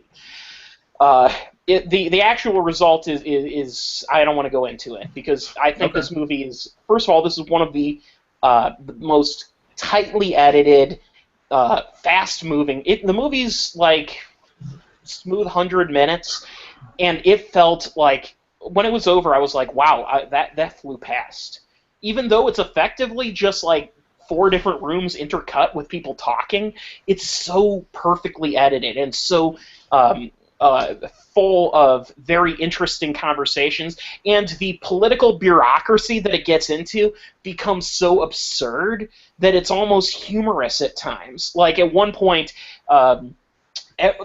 The actual result is I don't want to go into it because I think this movie is, first of all, this is one of the most tightly edited, fast-moving. The movie's like smooth 100 minutes, and it felt like when it was over, I was like, wow, that flew past. Even though it's effectively just like 4 different rooms intercut with people talking, it's so perfectly edited and so full of very interesting conversations, and the political bureaucracy that it gets into becomes so absurd that it's almost humorous at times. Like at one point,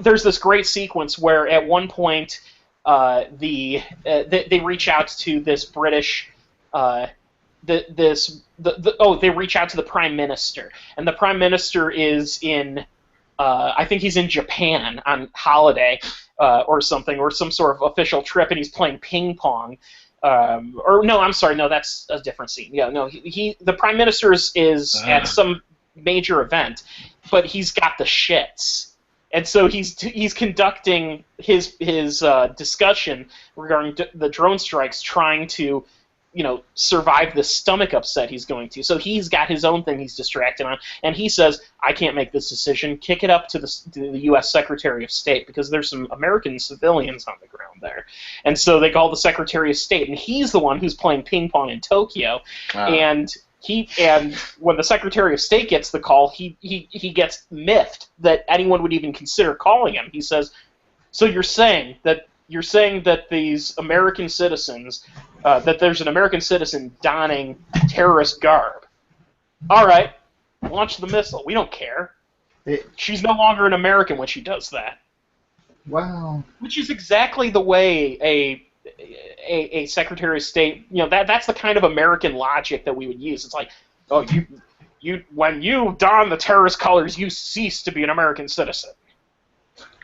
there's this great sequence where at one point they reach out to this British. They reach out to the Prime Minister, and the Prime Minister is in. I think he's in Japan on holiday or something, or some sort of official trip, and he's playing ping pong. That's a different scene. Yeah, no, the Prime Minister is at some major event, but he's got the shits, And so he's conducting his discussion regarding the drone strikes, trying to, survive the stomach upset he's going to. So he's got his own thing he's distracted on, and he says, "I can't make this decision. Kick it up to the U.S. Secretary of State, because there's some American civilians on the ground there." And so they call the Secretary of State, and he's the one who's playing ping pong in Tokyo, and when the Secretary of State gets the call, he gets miffed that anyone would even consider calling him. He says, "So you're saying that these American citizens, that there's an American citizen donning terrorist garb? All right, launch the missile. We don't care. She's no longer an American when she does that." Wow. Which is exactly the way a Secretary of State, that's the kind of American logic that we would use. It's like, oh, when you don the terrorist colors, you cease to be an American citizen.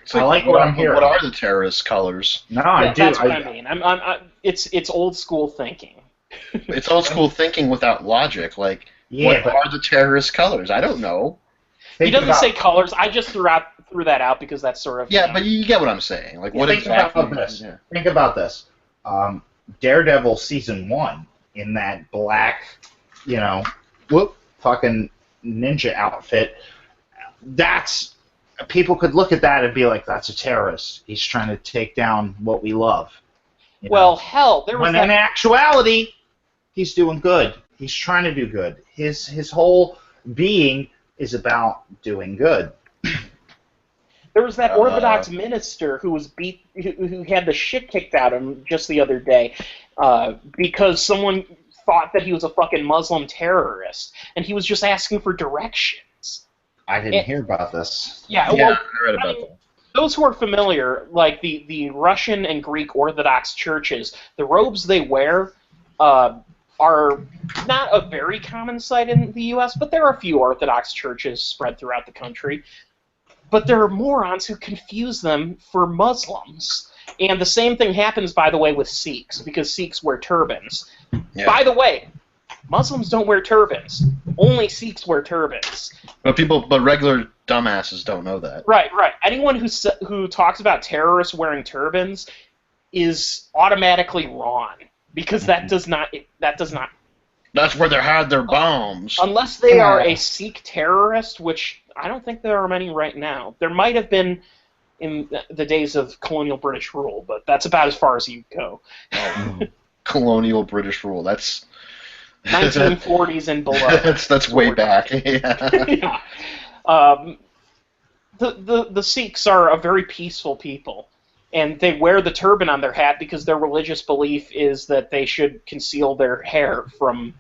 So I like what I'm hearing. What are the terrorist colors? No, I do. That's what I mean. It's old school thinking. It's old school thinking without logic. Like, what are the terrorist colors? I don't know. He doesn't say colors. I just threw that out because that's sort of... Yeah, but you get what I'm saying. Like, what exactly... Think about this. Daredevil Season 1, in that black, fucking ninja outfit, that's... People could look at that and be like, that's a terrorist. He's trying to take down what we love. Well, hell, there was when in actuality, he's doing good. He's trying to do good. His whole being is about doing good. There was that Orthodox minister who was who had the shit kicked out of him just the other day because someone thought that he was a fucking Muslim terrorist, and he was just asking for directions. I didn't hear about this. Yeah, well, I read about that. Those who are familiar, like the Russian and Greek Orthodox churches, the robes they wear are not a very common sight in the U.S., but there are a few Orthodox churches spread throughout the country. But there are morons who confuse them for Muslims. And the same thing happens, by the way, with Sikhs, because Sikhs wear turbans. Yeah. By the way, Muslims don't wear turbans. Only Sikhs wear turbans. But regular dumbasses don't know that. Right. Anyone who talks about terrorists wearing turbans is automatically wrong, because that does not. That's where they had their bombs. Unless they are a Sikh terrorist, which I don't think there are many right now. There might have been in the days of colonial British rule, but that's about as far as you go. Colonial British rule. That's 1940s and below. that's way back. Yeah. The Sikhs are a very peaceful people, and they wear the turban on their hat because their religious belief is that they should conceal their hair from,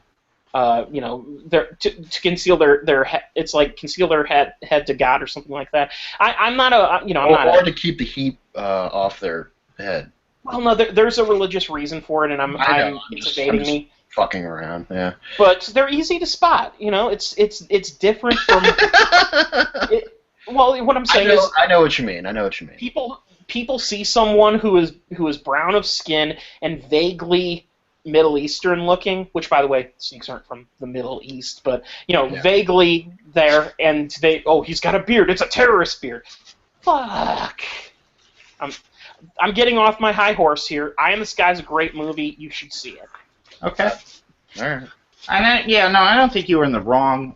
to conceal their head. It's like conceal their head to God or something like that. I'm not or to keep the heat off their head. Well, no, there's a religious reason for it, and it's evading me. Fucking around, yeah. But they're easy to spot. It's different from. Well, what I'm saying is, I know what you mean. People see someone who is brown of skin and vaguely Middle Eastern looking, which, by the way, Sikhs aren't from the Middle East, but vaguely there, and he's got a beard. It's a terrorist beard. Fuck. I'm getting off my high horse here. I Am the Sky's a great movie. You should see it. Okay. All right. I don't think you were in the wrong.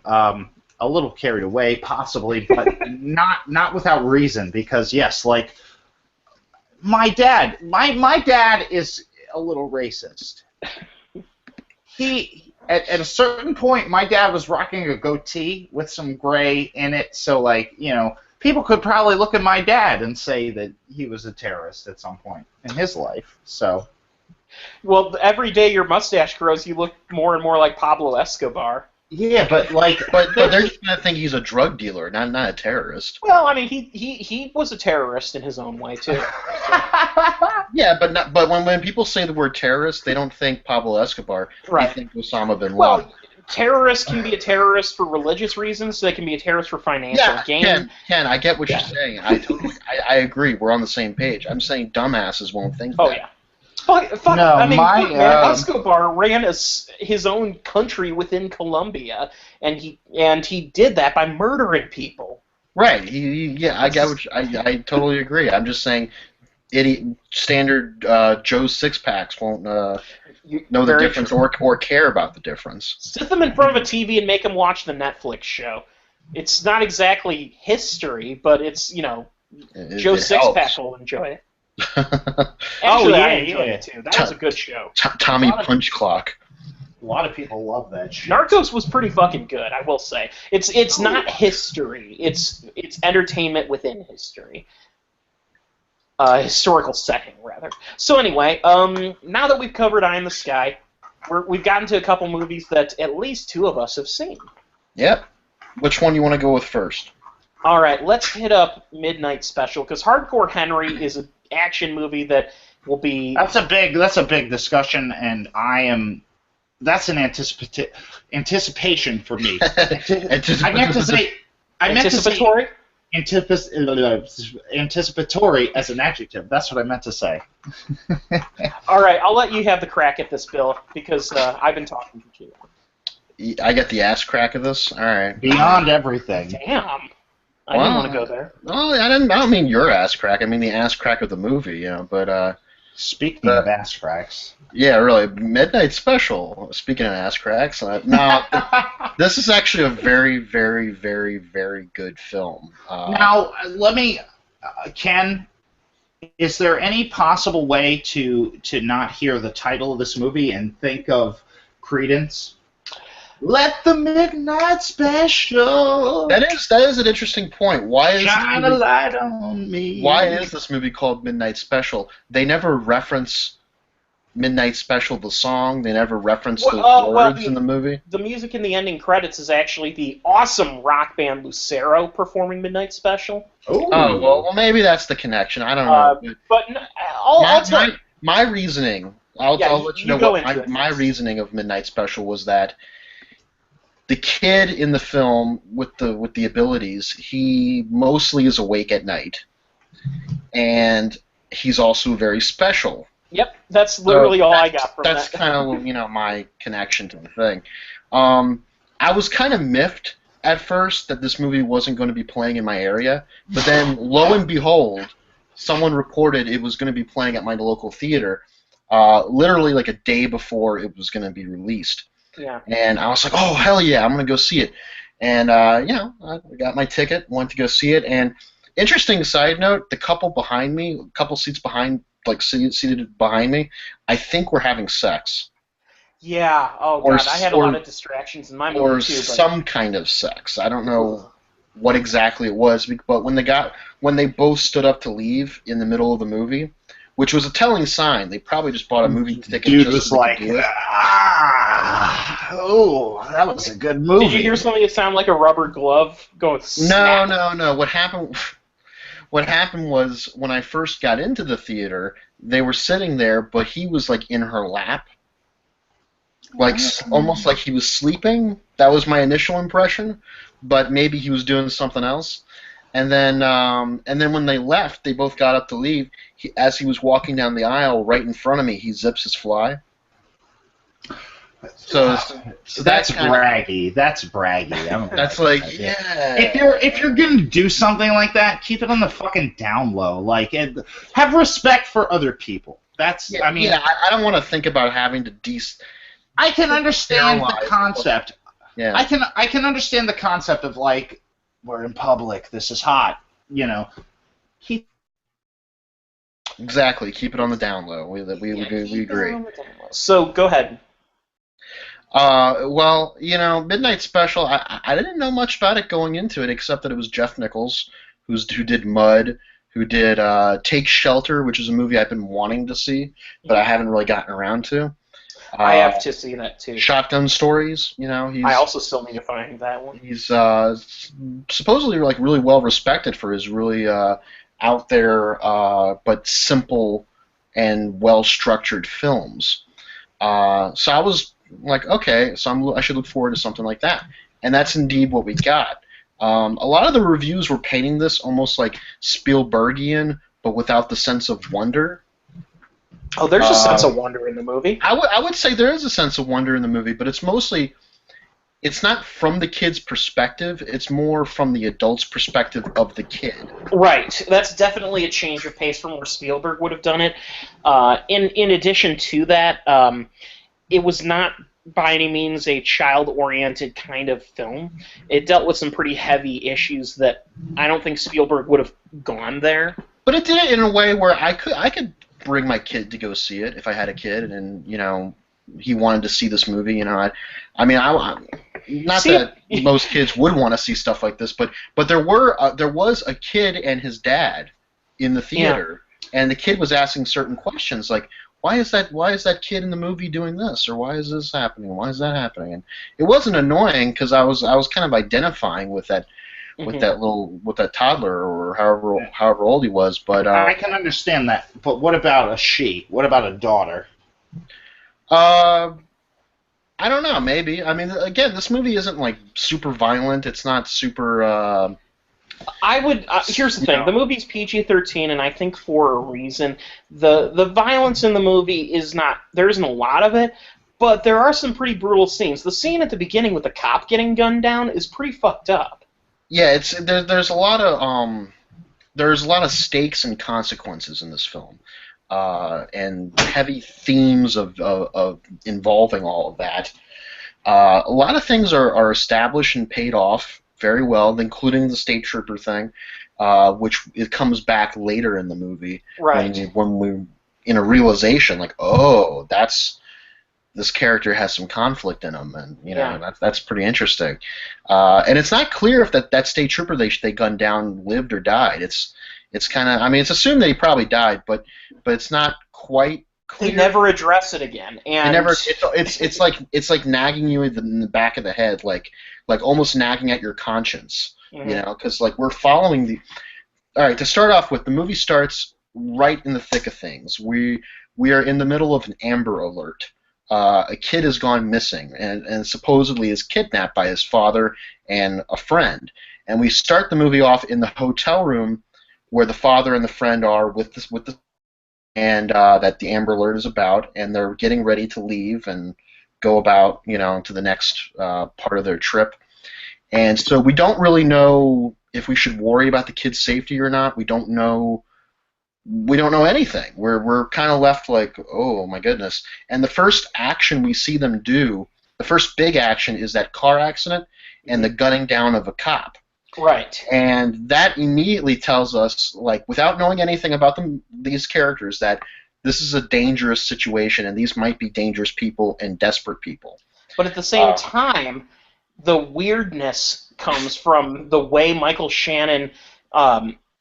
A little carried away, possibly, but not without reason. Because yes, like my dad is a little racist. At a certain point, my dad was rocking a goatee with some gray in it, so people could probably look at my dad and say that he was a terrorist at some point in his life. So. Well, every day your mustache grows, you look more and more like Pablo Escobar. Yeah, but they're just gonna think he's a drug dealer, not a terrorist. Well, I mean, he was a terrorist in his own way too. Yeah, but when people say the word terrorist, they don't think Pablo Escobar. Right. They think Osama bin Laden. Well, terrorists can be a terrorist for religious reasons. They can be a terrorist for financial gain. Ken, I get what you're saying. I agree. We're on the same page. I'm saying dumbasses won't think that. Oh yeah. Fuck, no, I mean, Escobar ran his own country within Colombia, and he did that by murdering people. Right. Yeah, I get what I totally agree. I'm just saying, standard Joe six packs won't know the Very difference true. or care about the difference. Sit them in front of a TV and make them watch the Netflix show. It's not exactly history, but it's, Joe It helps. Sixpack will enjoy it. Oh, Actually, I yeah, enjoyed yeah. it too. That was a good show. Tommy A lot of- Punch Clock. A lot of people love that shit. Narcos was pretty fucking good, I will say. It's not history. It's entertainment within history. Historical setting, rather. So anyway, now that we've covered Eye in the Sky, we've gotten to a couple movies that at least two of us have seen. Yep. Which one you want to go with first? All right, let's hit up Midnight Special, because Hardcore Henry is an action movie that will be... That's a big discussion, and that's an anticipation for me. I meant to say Anticipatory? Anticipatory as an adjective. That's what I meant to say. All right, I'll let you have the crack at this, Bill, because I've been talking to you. I get the ass crack of this. All right. Beyond everything. Damn. I didn't want to go there. Oh, I don't mean your ass crack. I mean the ass crack of the movie. But Speaking of ass cracks. yeah, really, Midnight Special. Speaking of ass cracks, no, this is actually a very, very, very, very good film. Now, let me, Ken. Is there any possible way to not hear the title of this movie and think of Credence? Let the Midnight Special That is an interesting point. shine a light on me. Why is this movie called Midnight Special? They never reference Midnight Special, the song. They never reference those words in the movie. The music in the ending credits is actually the awesome rock band Lucero performing Midnight Special. Ooh. Oh, well, maybe that's the connection. I don't know. But I'll tell you. My reasoning, I'll let you know go what into it my first. reasoning of Midnight Special was that the kid in the film with the abilities, he mostly is awake at night, and he's also very special. Yep, that's literally all I got from That's that. kind of my connection to the thing. I was kind of miffed at first that this movie wasn't going to be playing in my area, but then lo and behold, someone reported it was going to be playing at my local theater, literally like a day before it was going to be released. Yeah. And I was like, oh, hell yeah, I'm going to go see it. And, I got my ticket, went to go see it. And interesting side note, the couple behind me, a couple seats behind, like seated behind me, I think were having sex. Yeah. Oh god, I had a lot of distractions in my movie Or too. But some kind of sex. I don't know what exactly it was, but when they both stood up to leave in the middle of the movie, which was a telling sign, they probably just bought a movie ticket. Dude just was so they like, could do it. oh, that was a good movie. did you hear something that sounded like a rubber glove going snap? No. What happened was when I first got into the theater, they were sitting there, but he was like in her lap, like almost like he was sleeping. That was my initial impression, but maybe he was doing something else. And then when they left, they both got up to leave. As he was walking down the aisle, right in front of me, he zips his fly. So that's braggy. That's braggy. That's like, yeah. If you're gonna do something like that, keep it on the fucking down low. Like, have respect for other people. That's. I don't want to think about having to I can understand the sterilize. concept. Yeah. I can understand the concept of like, we're in public. This is hot. Keep. Exactly. Keep it on the down low. We agree. So go ahead. Well, Midnight Special, I didn't know much about it going into it, except that it was Jeff Nichols, who did Mud, who did Take Shelter, which is a movie I've been wanting to see, but I haven't really gotten around to. I have to see that too. Shotgun Stories, I also still need to find that one. He's supposedly like really well respected for his really out there but simple and well structured films. So I was like, okay, so I should look forward to something like that, and that's indeed what we got. A lot of the reviews were painting this almost like Spielbergian, but without the sense of wonder. Oh, there's a sense of wonder in the movie. I would say there is a sense of wonder in the movie, but it's mostly it's not from the kid's perspective. It's more from the adult's perspective of the kid. Right. That's definitely a change of pace from where Spielberg would have done it. In addition to that, it was not by any means a child-oriented kind of film. It dealt with some pretty heavy issues that I don't think Spielberg would have gone there. But it did it in a way where I could bring my kid to go see it if I had a kid, and he wanted to see this movie. Not that most kids would want to see stuff like this, but there was a kid and his dad in the theater, and the kid was asking certain questions like, why is that kid in the movie doing this, or why is this happening, why is that happening? And it wasn't annoying because I was kind of identifying with that toddler or however old he was. But I can understand that. But what about a she? What about a daughter? I don't know. Maybe. I mean, again, this movie isn't like super violent. It's not super. Here's the thing: the movie's PG-13, and I think for a reason. The violence in the movie is not. There isn't a lot of it, but there are some pretty brutal scenes. The scene at the beginning with the cop getting gunned down is pretty fucked up. Yeah, there's a lot of stakes and consequences in this film. And heavy themes of involving all of that. A lot of things are established and paid off very well, including the state trooper thing, which it comes back later in the movie. Right. When we in a realization like, oh, this character has some conflict in him, and that's pretty interesting. And it's not clear if that state trooper they gunned down lived or died. It's kind of, it's assumed that he probably died, but it's not quite clear. They never address it again, and it's like nagging you in the back of the head, like almost nagging at your conscience, because like we're following the. All right, to start off with, the movie starts right in the thick of things. We are in the middle of an Amber Alert. A kid has gone missing and supposedly is kidnapped by his father and a friend. And we start the movie off in the hotel room where the father and the friend are with the that the Amber Alert is about, and they're getting ready to leave and go about to the next part of their trip. And so we don't really know if we should worry about the kid's safety or not. We don't know anything. We're kind of left like, oh my goodness. And the first action we see them do, the first big action, is that car accident and the gunning down of a cop. Right. And that immediately tells us, like, without knowing anything about these characters, that this is a dangerous situation, and these might be dangerous people and desperate people. But at the same time, the weirdness comes from the way Michael Shannon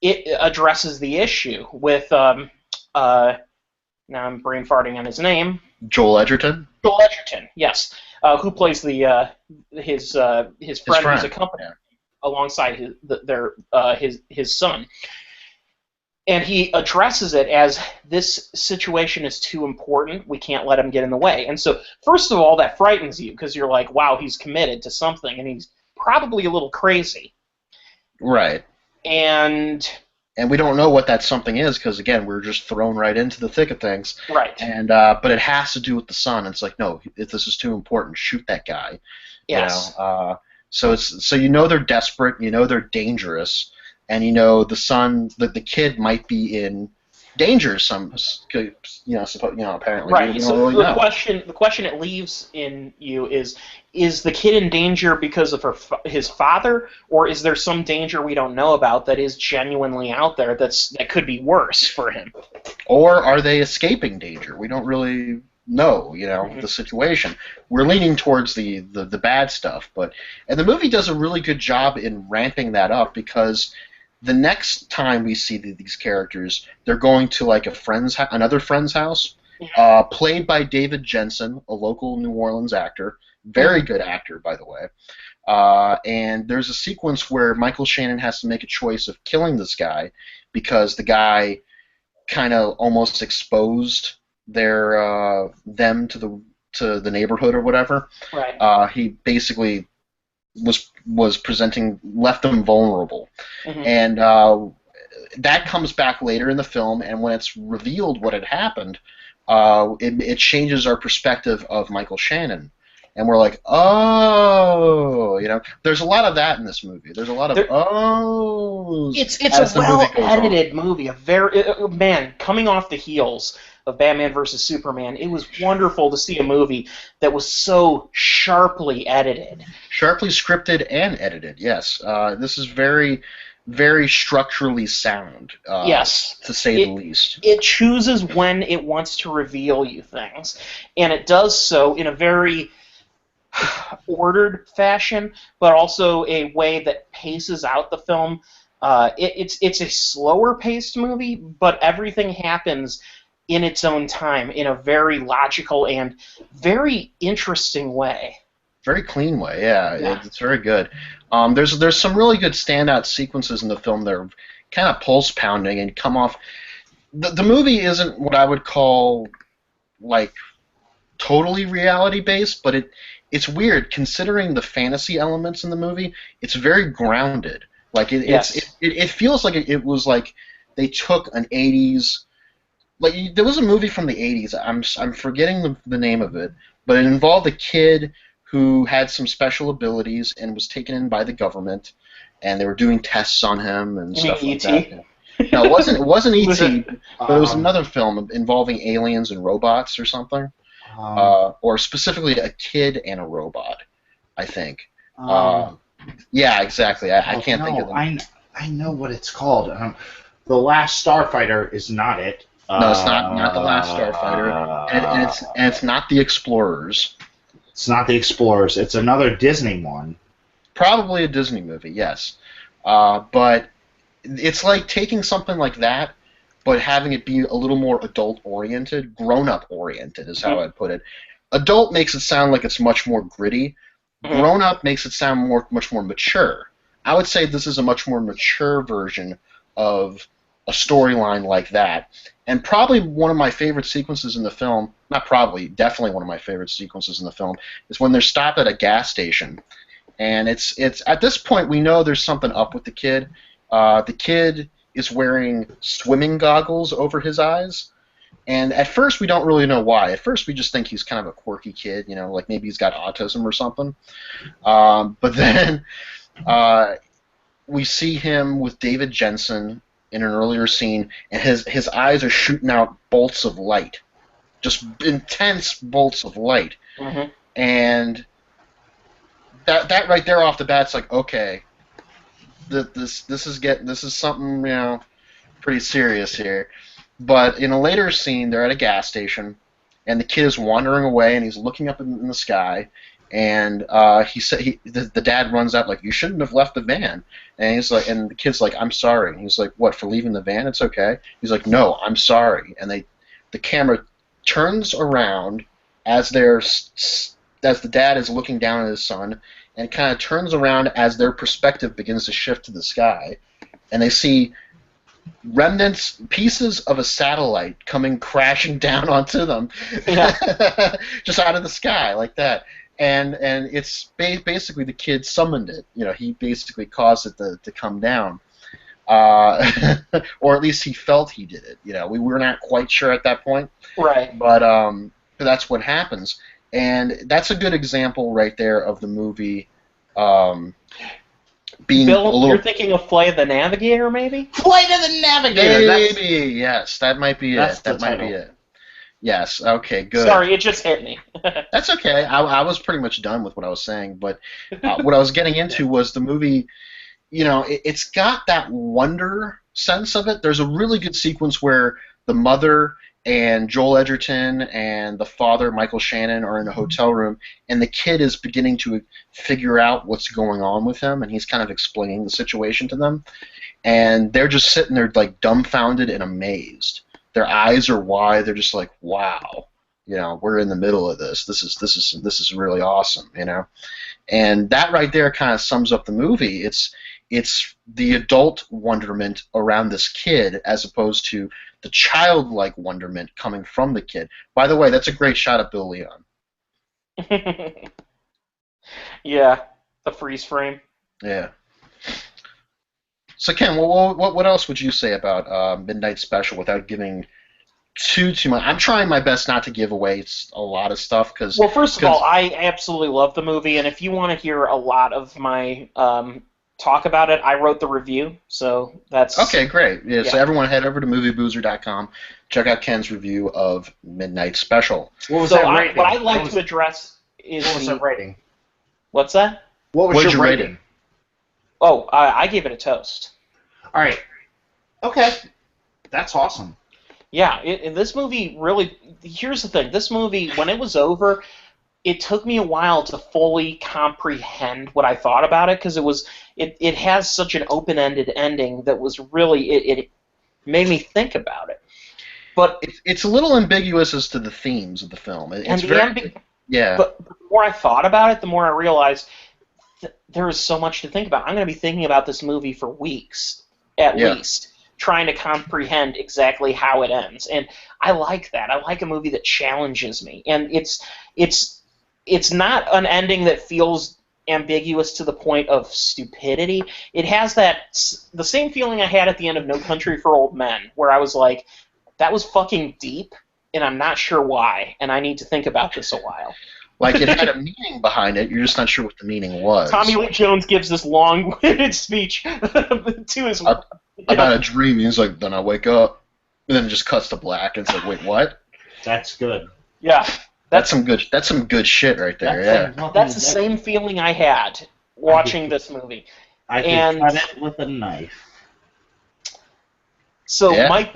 it addresses the issue with now I'm brain farting on his name. Joel Edgerton. Joel Edgerton, yes, who plays his friend who's accompanying him alongside his son. And he addresses it as, this situation is too important, we can't let him get in the way. And so, first of all, that frightens you, because you're like, wow, he's committed to something, and he's probably a little crazy. Right. And we don't know what that something is, because, again, we're just thrown right into the thick of things. Right. And but it has to do with the son. It's like, no, if this is too important, shoot that guy. Yes. So they're desperate, they're dangerous, and the son, the kid might be in danger. Apparently. Right. So the question it leaves in you is the kid in danger because of his father, or is there some danger we don't know about that is genuinely out there that could be worse for him? Or are they escaping danger? We don't really know, the situation. We're leaning towards the bad stuff, and the movie does a really good job in ramping that up, because the next time we see these characters, they're going to like another friend's house, played by David Jensen, a local New Orleans actor, very good actor, by the way. And there's a sequence where Michael Shannon has to make a choice of killing this guy, because the guy kind of almost exposed them to the neighborhood or whatever. Right. He basically was left them vulnerable. Mm-hmm. And that comes back later in the film, and when it's revealed what had happened, it changes our perspective of Michael Shannon and we're like, oh, there's a lot of that in this movie. There's a lot of ohs. It's as a the movie goes on. well-edited movie. A very man, coming off the heels of Batman versus Superman, it was wonderful to see a movie that was so sharply edited. Sharply scripted and edited, yes. This is very, very structurally sound, Yes. to say the least. It chooses when it wants to reveal you things, and it does so in a very ordered fashion, but also a way that paces out the film. It's a slower-paced movie, but everything happens in its own time in a very logical and very interesting way. Very clean way, yeah. It's very good. There's some really good standout sequences in the film that are kind of pulse pounding and come off. The movie isn't what I would call like totally reality based, but it's weird considering the fantasy elements in the movie. It's very grounded. Like it feels like it was like they took an '80s. Like there was a movie from the '80s. I'm forgetting the name of it, but it involved a kid who had some special abilities and was taken in by the government, and they were doing tests on him and stuff like that. No, it wasn't E.T., but it was another film involving aliens and robots or something, or specifically a kid and a robot, I think. Yeah, exactly. I can't think of them. I know what it's called. The Last Starfighter is not it. No, it's not the Last Starfighter, and it's not the Explorers. It's not the Explorers. It's another Disney one. Probably a Disney movie, yes. But it's like taking something like that, but having it be a little more adult-oriented, grown-up oriented is how I'd put it. Adult makes it sound like it's much more gritty. Grown-up makes it sound much more mature. I would say this is a much more mature version of a storyline like that. And probably one of my favorite sequences in the film, not probably, definitely one of my favorite sequences in the film, is when they're stopped at a gas station. And it's at this point we know there's something up with the kid. The kid is wearing swimming goggles over his eyes. And at first we don't really know why. At first we just think he's kind of a quirky kid, like maybe he's got autism or something. But then we see him with David Jensen in an earlier scene, and his eyes are shooting out bolts of light, just intense bolts of light, and that right there off the bat, it's like, okay, this is something pretty serious here. But in a later scene, they're at a gas station, and the kid is wandering away, and he's looking up in the sky. And the dad runs out like, you shouldn't have left the van. And he's like, and the kid's like, I'm sorry. And he's like, what, for leaving the van? It's okay. He's like, no, I'm sorry. And the camera turns around as the dad is looking down at his son, and kind of turns around as their perspective begins to shift to the sky, and they see remnants, pieces of a satellite coming crashing down onto them, just out of the sky like that. And it's basically the kid summoned it. He basically caused it to come down, or at least he felt he did it. We were not quite sure at that point, right? But that's what happens, and that's a good example right there of the movie being Bill, a little. You're thinking of Flight of the Navigator, maybe? Flight of the Navigator. Maybe yes, that might be it. That might be it. Yes. Okay. Good. Sorry, it just hit me. That's okay. I was pretty much done with what I was saying, but what I was getting into was the movie. It's got that wonder sense of it. There's a really good sequence where the mother and Joel Edgerton and the father, Michael Shannon, are in a hotel room, and the kid is beginning to figure out what's going on with him, and he's kind of explaining the situation to them, and they're just sitting there like dumbfounded and amazed. Their eyes are wide. They're just like, wow, we're in the middle of this. This is really awesome, And that right there kind of sums up the movie. It's the adult wonderment around this kid as opposed to the childlike wonderment coming from the kid. By the way, that's a great shot of Bill Leon. Yeah, the freeze frame. Yeah. So Ken, what else would you say about Midnight Special without giving too much. I'm trying my best not to give away a lot of stuff because. Well, first of all, I absolutely love the movie, and if you want to hear a lot of my talk about it, I wrote the review, so that's... Okay, great. Yeah, so everyone head over to movieboozer.com, check out Ken's review of Midnight Special. What was that rating? What I'd like to address is What was that rating? What's that? What was your rating? Oh, I gave it a toast. All right. Okay. That's awesome. Yeah, this movie really... Here's the thing. This movie, when it was over, it took me a while to fully comprehend what I thought about it, because it has such an open-ended ending that was really... It made me think about it. But it's a little ambiguous as to the themes of the film. It's very... Yeah. But the more I thought about it, the more I realized there is so much to think about. I'm going to be thinking about this movie for weeks, at least, trying to comprehend exactly how it ends. And I like that. I like a movie that challenges me. And it's not an ending that feels ambiguous to the point of stupidity. It has the same feeling I had at the end of No Country for Old Men, where I was like, that was fucking deep, and I'm not sure why, and I need to think about this a while. Like, it had a meaning behind it, you're just not sure what the meaning was. Tommy Lee Jones gives this long-winded speech to his... About a dream, he's like, then I wake up, and then it just cuts to black, and it's like, wait, what? That's good. Yeah. That's some good shit right there, That's the same feeling I had watching this movie. I could cut it with a knife. So, Mike,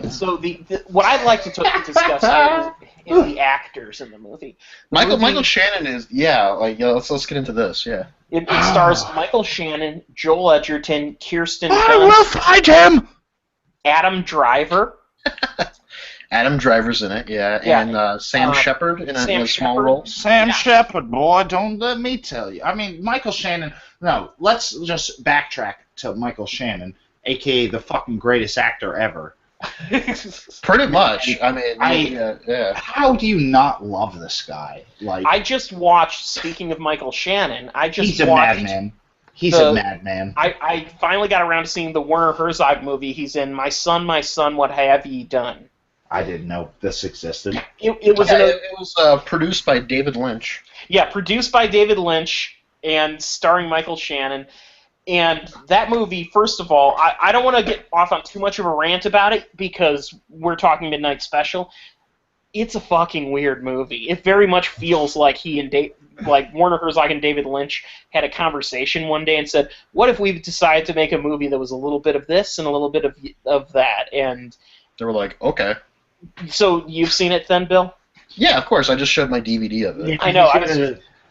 what I'd like to discuss here is the actors in the movie. Michael Shannon is let's get into this. It stars Michael Shannon, Joel Edgerton, Kirsten Dunst. I will fight him. Adam Driver. Adam Driver's in it, and Sam Shepard in a small role. Sam Shepard, boy, don't let me tell you. I mean, Michael Shannon. No, let's just backtrack to Michael Shannon, a.k.a. the fucking greatest actor ever. Pretty much. I mean, how do you not love this guy? Like, I just watched. Speaking of Michael Shannon, he's a madman. He's a madman. I finally got around to seeing the Werner Herzog movie he's in. My son, what have ye done? I didn't know this existed. It was produced by David Lynch. Yeah, produced by David Lynch and starring Michael Shannon. And that movie, first of all, I don't want to get off on too much of a rant about it because we're talking Midnight Special. It's a fucking weird movie. It very much feels like Werner Herzog and David Lynch had a conversation one day and said, what if we decided to make a movie that was a little bit of this and a little bit of that? And they were like, okay. So you've seen it then, Bill? Yeah, of course. I just showed my DVD of it. I know.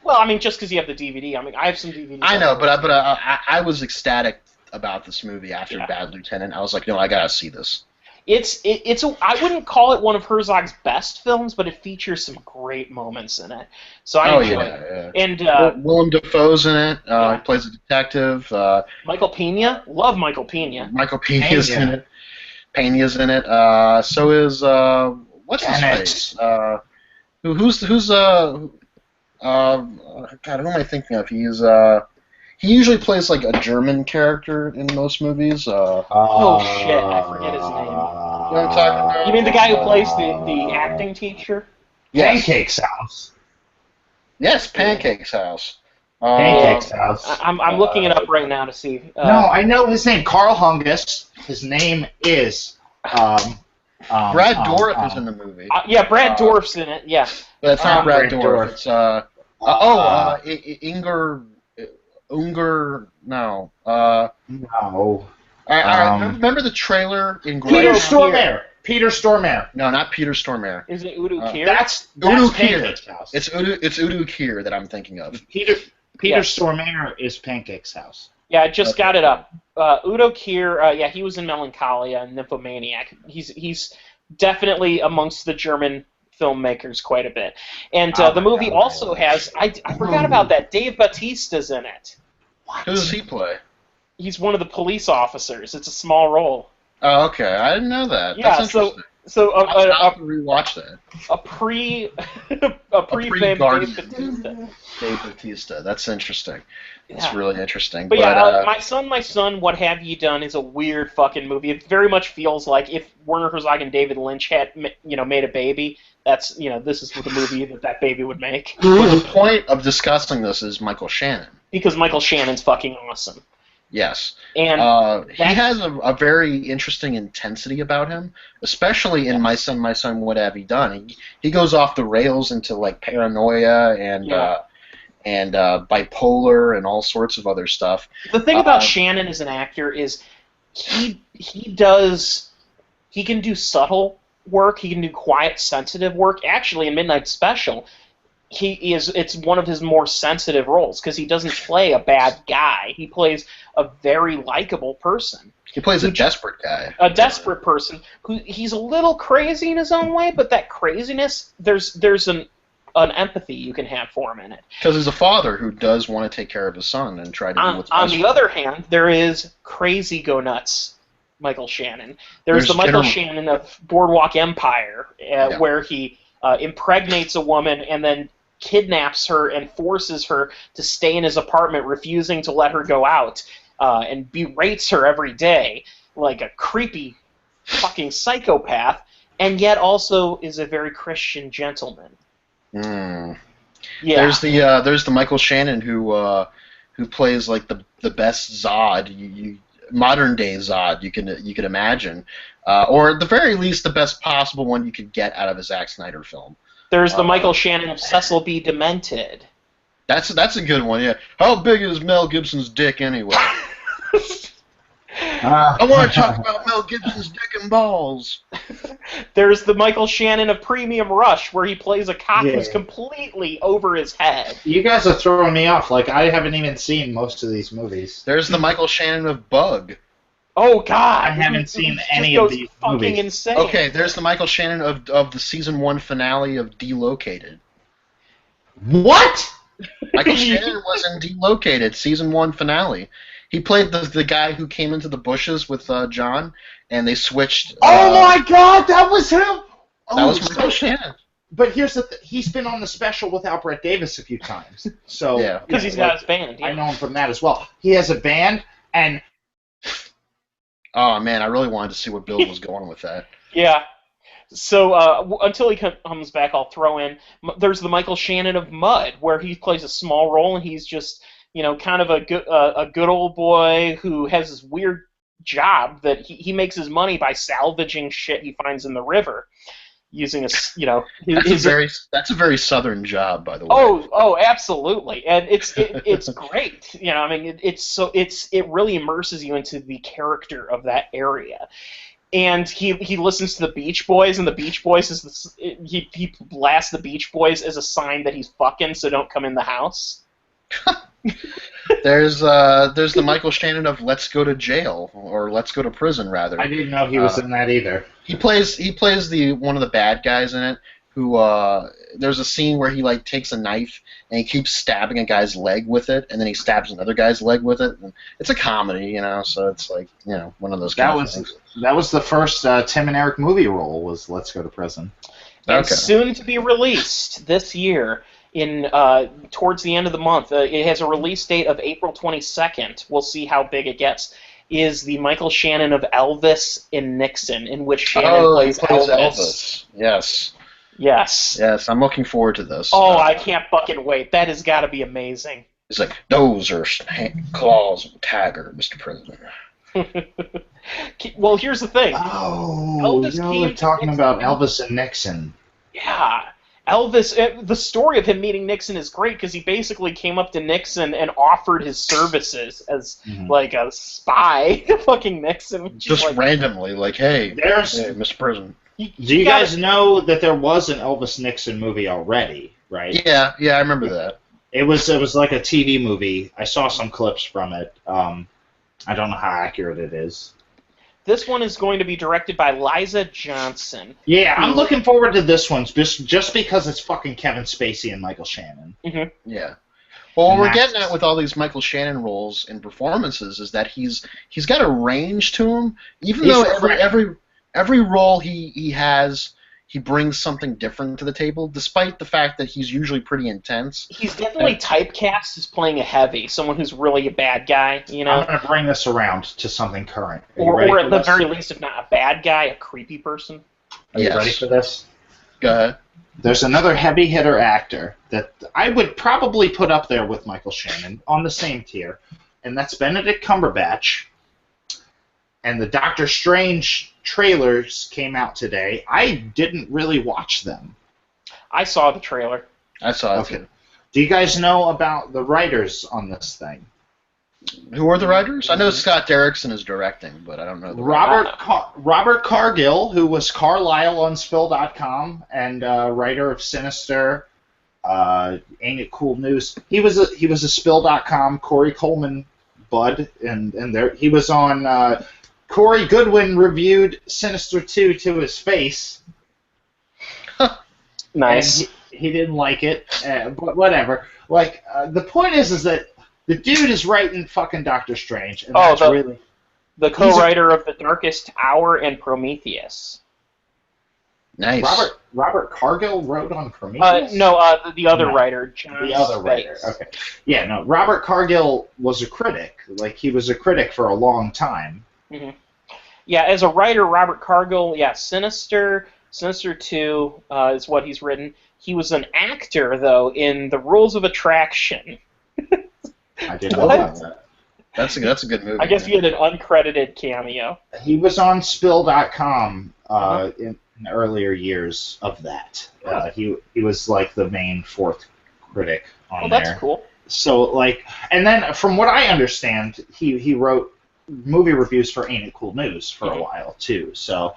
Well, I mean, just because you have the DVD. I mean, I have some DVDs. I know, but I was ecstatic about this movie after Bad Lieutenant. I was like, no, I gotta see this. I wouldn't call it one of Herzog's best films, but it features some great moments in it. So I enjoy it. And Willem Dafoe's in it. He plays a detective. Michael Pena, love Michael Pena. Michael Pena's in it. Pena's in it. So is what's his face? Who's God, who am I thinking of? He usually plays like a German character in most movies. Oh shit, I forget his name. You know what I'm talking about? You mean the guy who plays the acting teacher? Yes. Pancake's House. Yes, Pancake's House. Pancake's House. I'm looking it up right now to see. No, I know his name. Carl Hungus. His name is. Brad Dourif is in the movie. Yeah, Brad Dourif's in it. Yeah. But it's not Brad Dourif. It's Unger. No. No. Remember the trailer in Peter Stormare. Peter Stormare. No, not Peter Stormare. Is it Udo Kier? That's Udo Kier. Pancake's House. It's Udo Kier that I'm thinking of. Peter Stormare is Pancake's House. Yeah, I just got it up. Udo Kier, he was in Melancholia and Nymphomaniac. He's definitely amongst the German filmmakers quite a bit. And the movie also has, I forgot about that, Dave Bautista's in it. Who does he play? He's one of the police officers. It's a small role. Oh, okay. I didn't know that. Yeah, That's interesting. So I'll have to rewatch that. a pre Dave Garden Bautista. Dave Bautista. That's interesting. It's Yeah. really interesting. But yeah, my son, what have you done is a weird fucking movie. It very much feels like if Werner Herzog and David Lynch had made a baby. That's this is the movie that baby would make. Well, the point of discussing this is Michael Shannon. Because Michael Shannon's fucking awesome. Yes. And he has a very interesting intensity about him, especially in My Son, What Have You Done? He goes off the rails into like paranoia and bipolar and all sorts of other stuff. The thing about Shannon as an actor is he can do subtle work, he can do quiet, sensitive work. Actually, in Midnight Special, it's one of his more sensitive roles because he doesn't play a bad guy. He plays a very likable person. He plays a desperate guy. A desperate person who he's a little crazy in his own way, but that craziness, there's an empathy you can have for him in it. Because he's a father who does want to take care of his son and try to do what's best. On the other hand, there is crazy go nuts Michael Shannon. There's the Michael Shannon of Boardwalk Empire, where he impregnates a woman and then kidnaps her and forces her to stay in his apartment, refusing to let her go out, and berates her every day like a creepy fucking psychopath, and yet also is a very Christian gentleman. Mm. Yeah. There's the Michael Shannon who plays like the best Zod modern day Zod you can imagine, or at the very least the best possible one you could get out of a Zack Snyder film. There's the Michael Shannon of Cecil B. Demented. That's a good one. Yeah. How big is Mel Gibson's dick anyway? I want to talk about Mel Gibson's dick and balls. There's the Michael Shannon of Premium Rush, where he plays a cop who's completely over his head. You guys are throwing me off. Like, I haven't even seen most of these movies. There's the Michael Shannon of Bug. Oh, God! I haven't seen any of these movies. Insane. Okay, there's the Michael Shannon of the Season 1 finale of Delocated. What? Michael Shannon was in Delocated, Season 1 finale. He played the guy who came into the bushes with John, and they switched. Oh my God, that was him! That was Michael Shannon. But here's the he's been on the special without Brett Davis a few times. So yeah, because he's got his band. Yeah. I know him from that as well. He has a band, and oh man, I really wanted to see what Bill was going with that. Yeah. So until he comes back, I'll throw in. There's the Michael Shannon of Mud, where he plays a small role, and he's just kind of a good old boy who has this weird job that he makes his money by salvaging shit he finds in the river, using that's a very southern job, by the way. Oh, absolutely, and it's great. I mean, it really immerses you into the character of that area. And he listens to the Beach Boys, and the Beach Boys he blasts the Beach Boys as a sign that he's fucking, so don't come in the house. There's the Michael Shannon of Let's Go to Jail, or Let's Go to Prison, rather. I didn't know he was in that either. He plays one of the bad guys in it. Who there's a scene where he takes a knife and he keeps stabbing a guy's leg with it, and then he stabs another guy's leg with it. And it's a comedy, so it's one of those kind of things. That was the first Tim and Eric movie role, was Let's Go to Prison. And soon to be released this year. Towards the end of the month, it has a release date of April 22nd. We'll see how big it gets. Is the Michael Shannon of Elvis in Nixon, in which Shannon plays Elvis. Yes. Yes. Yes, I'm looking forward to this. Oh, I can't fucking wait. That has got to be amazing. It's like, those are claws of a tiger, Mr. President. Well, here's the thing. Oh, we're talking about Elvis and Nixon. Yeah. Elvis, the story of him meeting Nixon is great because he basically came up to Nixon and offered his services as like a spy to fucking Nixon. Just randomly, hey, Mr. President. Do you guys know that there was an Elvis Nixon movie already, right? Yeah, I remember that. It was like a TV movie. I saw some clips from it. I don't know how accurate it is. This one is going to be directed by Liza Johnson. Yeah, I'm looking forward to this one just because it's fucking Kevin Spacey and Michael Shannon. Mm-hmm. Yeah. Well, what we're getting at with all these Michael Shannon roles and performances is that he's got a range to him, even though every role he has, he brings something different to the table, despite the fact that he's usually pretty intense. He's definitely typecast as playing a heavy, someone who's really a bad guy, you know? I'm going to bring this around to something current. Are you Or ready at for the this? very least, if not a bad guy, a creepy person. Are you Yes. ready for this? Go ahead. There's another heavy hitter actor that I would probably put up there with Michael Shannon on the same tier, and that's Benedict Cumberbatch. And the Doctor Strange trailers came out today. I didn't really watch them. I saw the trailer. I saw it Okay. too. Do you guys know about the writers on this thing? Who are the writers? I know Scott Derrickson is directing, but I don't know the writers. Robert Cargill, who was Carlisle on Spill.com and writer of Sinister, Ain't It Cool News. He was a Spill.com Corey Coleman bud, and there he was on. Corey Goodwin reviewed Sinister 2 to his face. Nice. And he didn't like it, but whatever. Like the point is that the dude is writing fucking Doctor Strange, and that's really. The co-writer of The Darkest Hour and Prometheus. Nice. Robert Cargill wrote on Prometheus? The other No. writer, John The other writer. Space. Okay. Yeah, no. Robert Cargill was a critic. Like, he was a critic for a long time. Mm-hmm. Yeah, as a writer, Robert Cargill, Sinister 2 is what he's written. He was an actor, though, in The Rules of Attraction. I didn't know about that. That's a good movie. I guess he had an uncredited cameo. He was on Spill.com in earlier years of that. He was like the main fourth critic on there. That's cool. So, like, and then from what I understand, he wrote movie reviews for Ain't It Cool News for a while, too. So,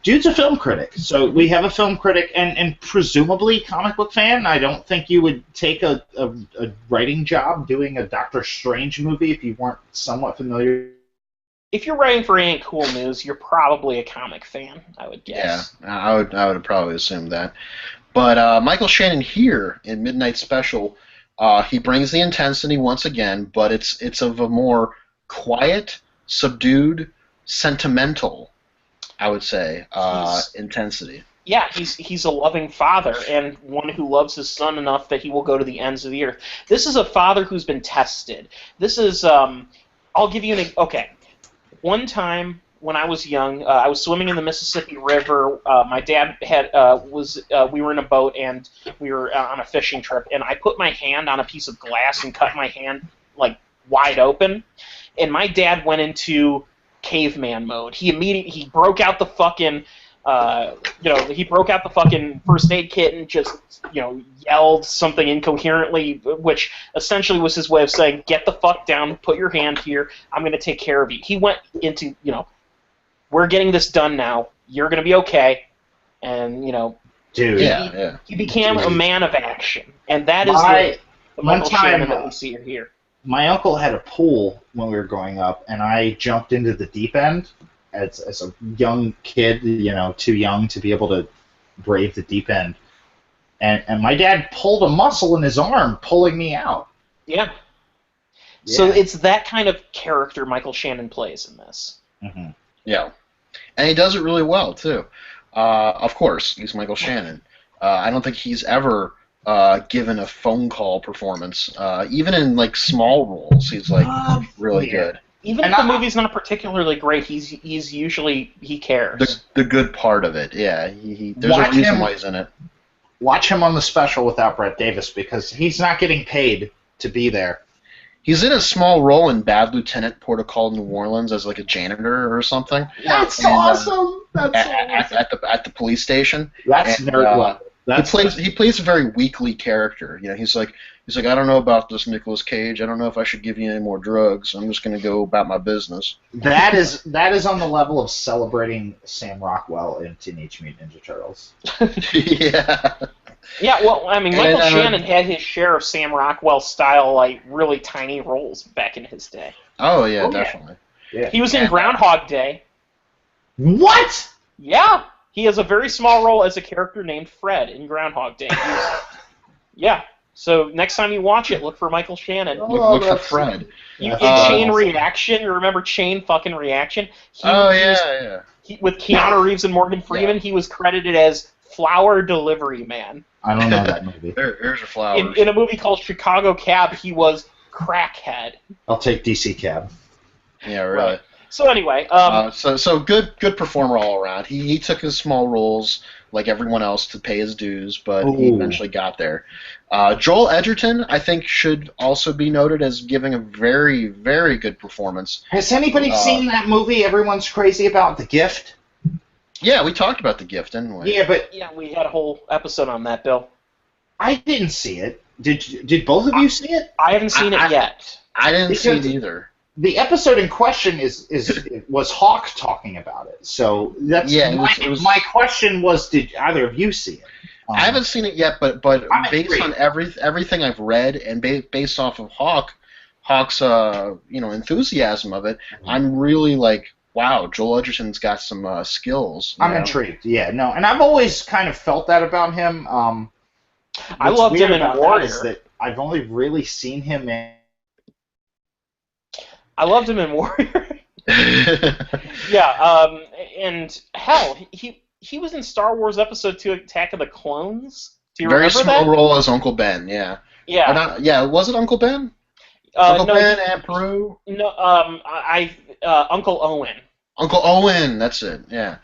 dude's a film critic. So we have a film critic and presumably comic book fan. I don't think you would take a writing job doing a Doctor Strange movie if you weren't somewhat familiar. If you're writing for Ain't Cool News, you're probably a comic fan, I would guess. Yeah, I would probably assume that. But Michael Shannon here in Midnight Special, he brings the intensity once again, but it's of a more quiet, subdued, sentimental, I would say, intensity. Yeah, he's a loving father and one who loves his son enough that he will go to the ends of the earth. This is a father who's been tested. This is I'll give you okay. One time when I was young, I was swimming in the Mississippi River. My dad we were in a boat and we were on a fishing trip, and I put my hand on a piece of glass and cut my hand like wide open, and my dad went into caveman mode. He broke out the fucking first aid kit and just yelled something incoherently, which essentially was his way of saying, "Get the fuck down, put your hand here, I'm going to take care of you." He went into, we're getting this done now, you're going to be okay, and Dude, he became a man of action, and that is the Michael Shannon that we see here. My uncle had a pool when we were growing up, and I jumped into the deep end as a young kid, too young to be able to brave the deep end. And my dad pulled a muscle in his arm, pulling me out. Yeah. So it's that kind of character Michael Shannon plays in this. Mm-hmm. Yeah. And he does it really well, too. Of course, he's Michael Shannon. I don't think he's ever given a phone call performance. Even in like small roles, he's like really good. Even if the movie's not particularly great, he's usually he cares. The good part of it, yeah. There's a reason why he's in it. Watch him on the special without Brett Davis because he's not getting paid to be there. He's in a small role in Bad Lieutenant Protocol New Orleans as like a janitor or something. That's awesome. That's awesome. At the police station. That's nerd level. He plays a very weakly character. He's like I don't know about this Nicolas Cage. I don't know if I should give you any more drugs. I'm just going to go about my business. That is on the level of celebrating Sam Rockwell in Teenage Mutant Ninja Turtles. Yeah. Yeah, well, I mean, Michael Shannon had his share of Sam Rockwell style, like really tiny roles back in his day. Oh yeah, definitely. Yeah. He was in Groundhog Day. What? Yeah, he has a very small role as a character named Fred in Groundhog Day. Yeah. So next time you watch it, look for Michael Shannon. Look for Fred. In Chain Reaction, you remember Chain fucking Reaction? Yeah. with Keanu Reeves and Morgan Freeman, Yeah. he was credited as Flower Delivery Man. I don't know that movie. Here's your flowers. In a movie called Chicago Cab, he was Crackhead. I'll take DC Cab. Yeah, really. Right. So anyway, So good performer all around. He took his small roles like everyone else to pay his dues, but he Ooh. eventually got there. Joel Edgerton, I think, should also be noted as giving a very, very good performance. Has anybody seen that movie everyone's crazy about, The Gift? Yeah, we talked about The Gift, didn't we? Yeah, but yeah, we had a whole episode on that, Bill. I didn't see it. Did both of you see it? I haven't seen it yet. I didn't see it Because- either. The episode in question was Hawk talking about it. So that's my question was, did either of you see it? I haven't seen it yet, but I'm based intrigued. on everything I've read and based off of Hawk's enthusiasm of it, I'm really like, wow, Joel Edgerton's got some skills. I'm intrigued. Yeah, no, and I've always kind of felt that about him. I what's loved weird him in about that Warrior. is that I've only really seen him in. I loved him in Warrior. Yeah, and hell, he was in Star Wars Episode 2 Attack of the Clones. Do you Very remember small that? role as Uncle Ben. Yeah. Yeah. Was it Uncle Ben? Uncle Ben, Aunt Peru. No, Uncle Owen. Uncle Owen. That's it. Yeah.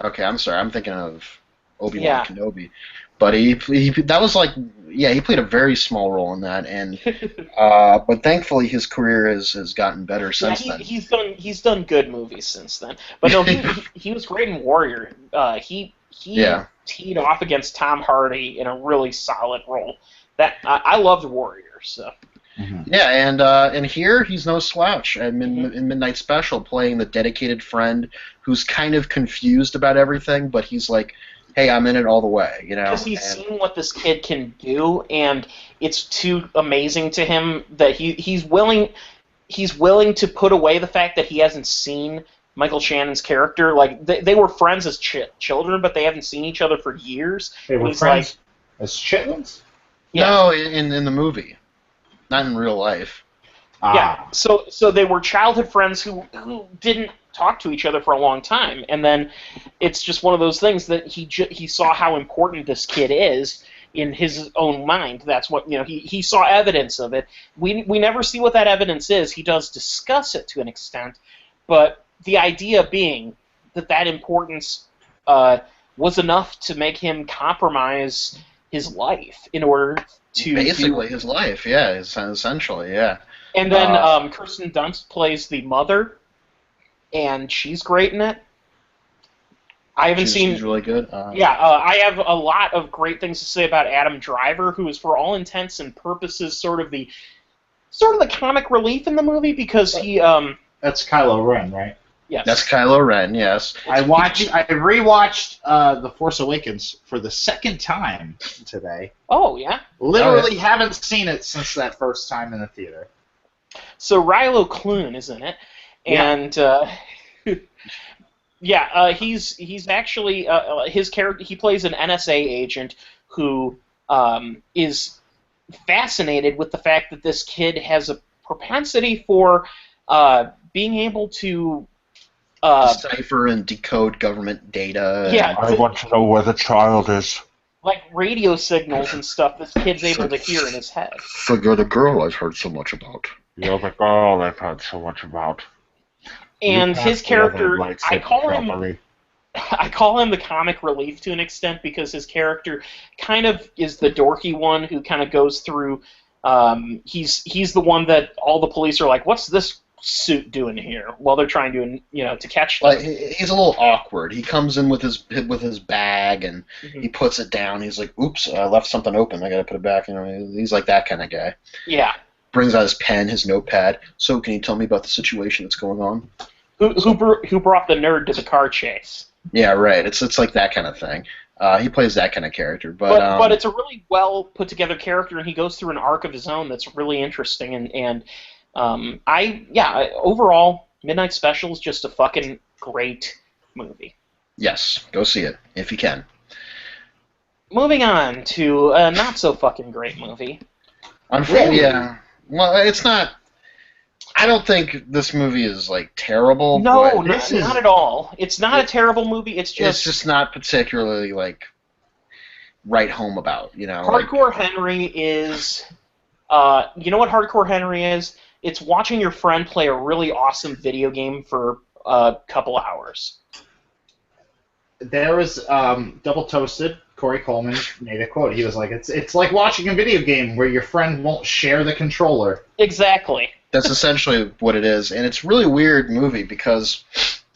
Okay, I'm sorry. I'm thinking of Obi-Wan Kenobi. But he that was like, yeah, he played a very small role in that, and but thankfully his career has gotten better since then. He's done good movies since then. But no, he was great in Warrior. He teed off against Tom Hardy in a really solid role. That I loved Warrior. So. Mm-hmm. Yeah, and here he's no slouch. In Midnight Special, playing the dedicated friend who's kind of confused about everything, but he's like, hey, I'm in it all the way, you know. Because he's seen what this kid can do, and it's too amazing to him that he's willing to put away the fact that he hasn't seen Michael Shannon's character. Like they were friends as children, but they haven't seen each other for years. They were friends as chitlins? Yeah. No, in the movie, not in real life. Yeah. So they were childhood friends who didn't talk to each other for a long time, and then it's just one of those things that he saw how important this kid is in his own mind. That's what he saw evidence of it. We never see what that evidence is. He does discuss it to an extent, but the idea being that importance was enough to make him compromise his life in order to basically his life, yeah, essentially, yeah. And then Kirsten Dunst plays the mother, and she's great in it. I haven't seen. She's really good. I have a lot of great things to say about Adam Driver, who is, for all intents and purposes, sort of the comic relief in the movie because he. That's Kylo Ren, right? Yes. That's Kylo Ren. Yes. I rewatched The Force Awakens for the second time today. Oh yeah. Literally haven't seen it since that first time in the theater. So Rilo Kloon is in it, and he's actually his character. He plays an NSA agent who is fascinated with the fact that this kid has a propensity for being able to decipher and decode government data. Yeah, I want to know where the child is. Like radio signals and stuff. This kid's able to hear in his head. So you're the girl I've heard so much about. You're the girl I've heard so much about. And his character, I call him the comic relief to an extent because his character kind of is the dorky one who kind of goes through. He's the one that all the police are like, "What's this suit doing here?" While they're trying to catch them. Like he's a little awkward. He comes in with his bag and he puts it down. He's like, "Oops, I left something open. I gotta put it back." He's like that kind of guy. Yeah. Brings out his pen, his notepad. So, can you tell me about the situation that's going on? Who brought the nerd to the car chase? Yeah, right. It's like that kind of thing. He plays that kind of character, but it's a really well put together character, and he goes through an arc of his own that's really interesting. And overall, Midnight Special is just a fucking great movie. Yes, go see it if you can. Moving on to a not so fucking great movie. Unfortunately, yeah. Well, it's not. I don't think this movie is like terrible, No, but not at all. It's not a terrible movie. It's it's just just not particularly like write home about, you know. Like, Hardcore Henry is. You know what Hardcore Henry is? It's watching your friend play a really awesome video game for a couple hours. There was Double Toasted. Corey Coleman made a quote. He was like, "It's like watching a video game where your friend won't share the controller." Exactly. that's essentially what it is, and it's a really weird movie because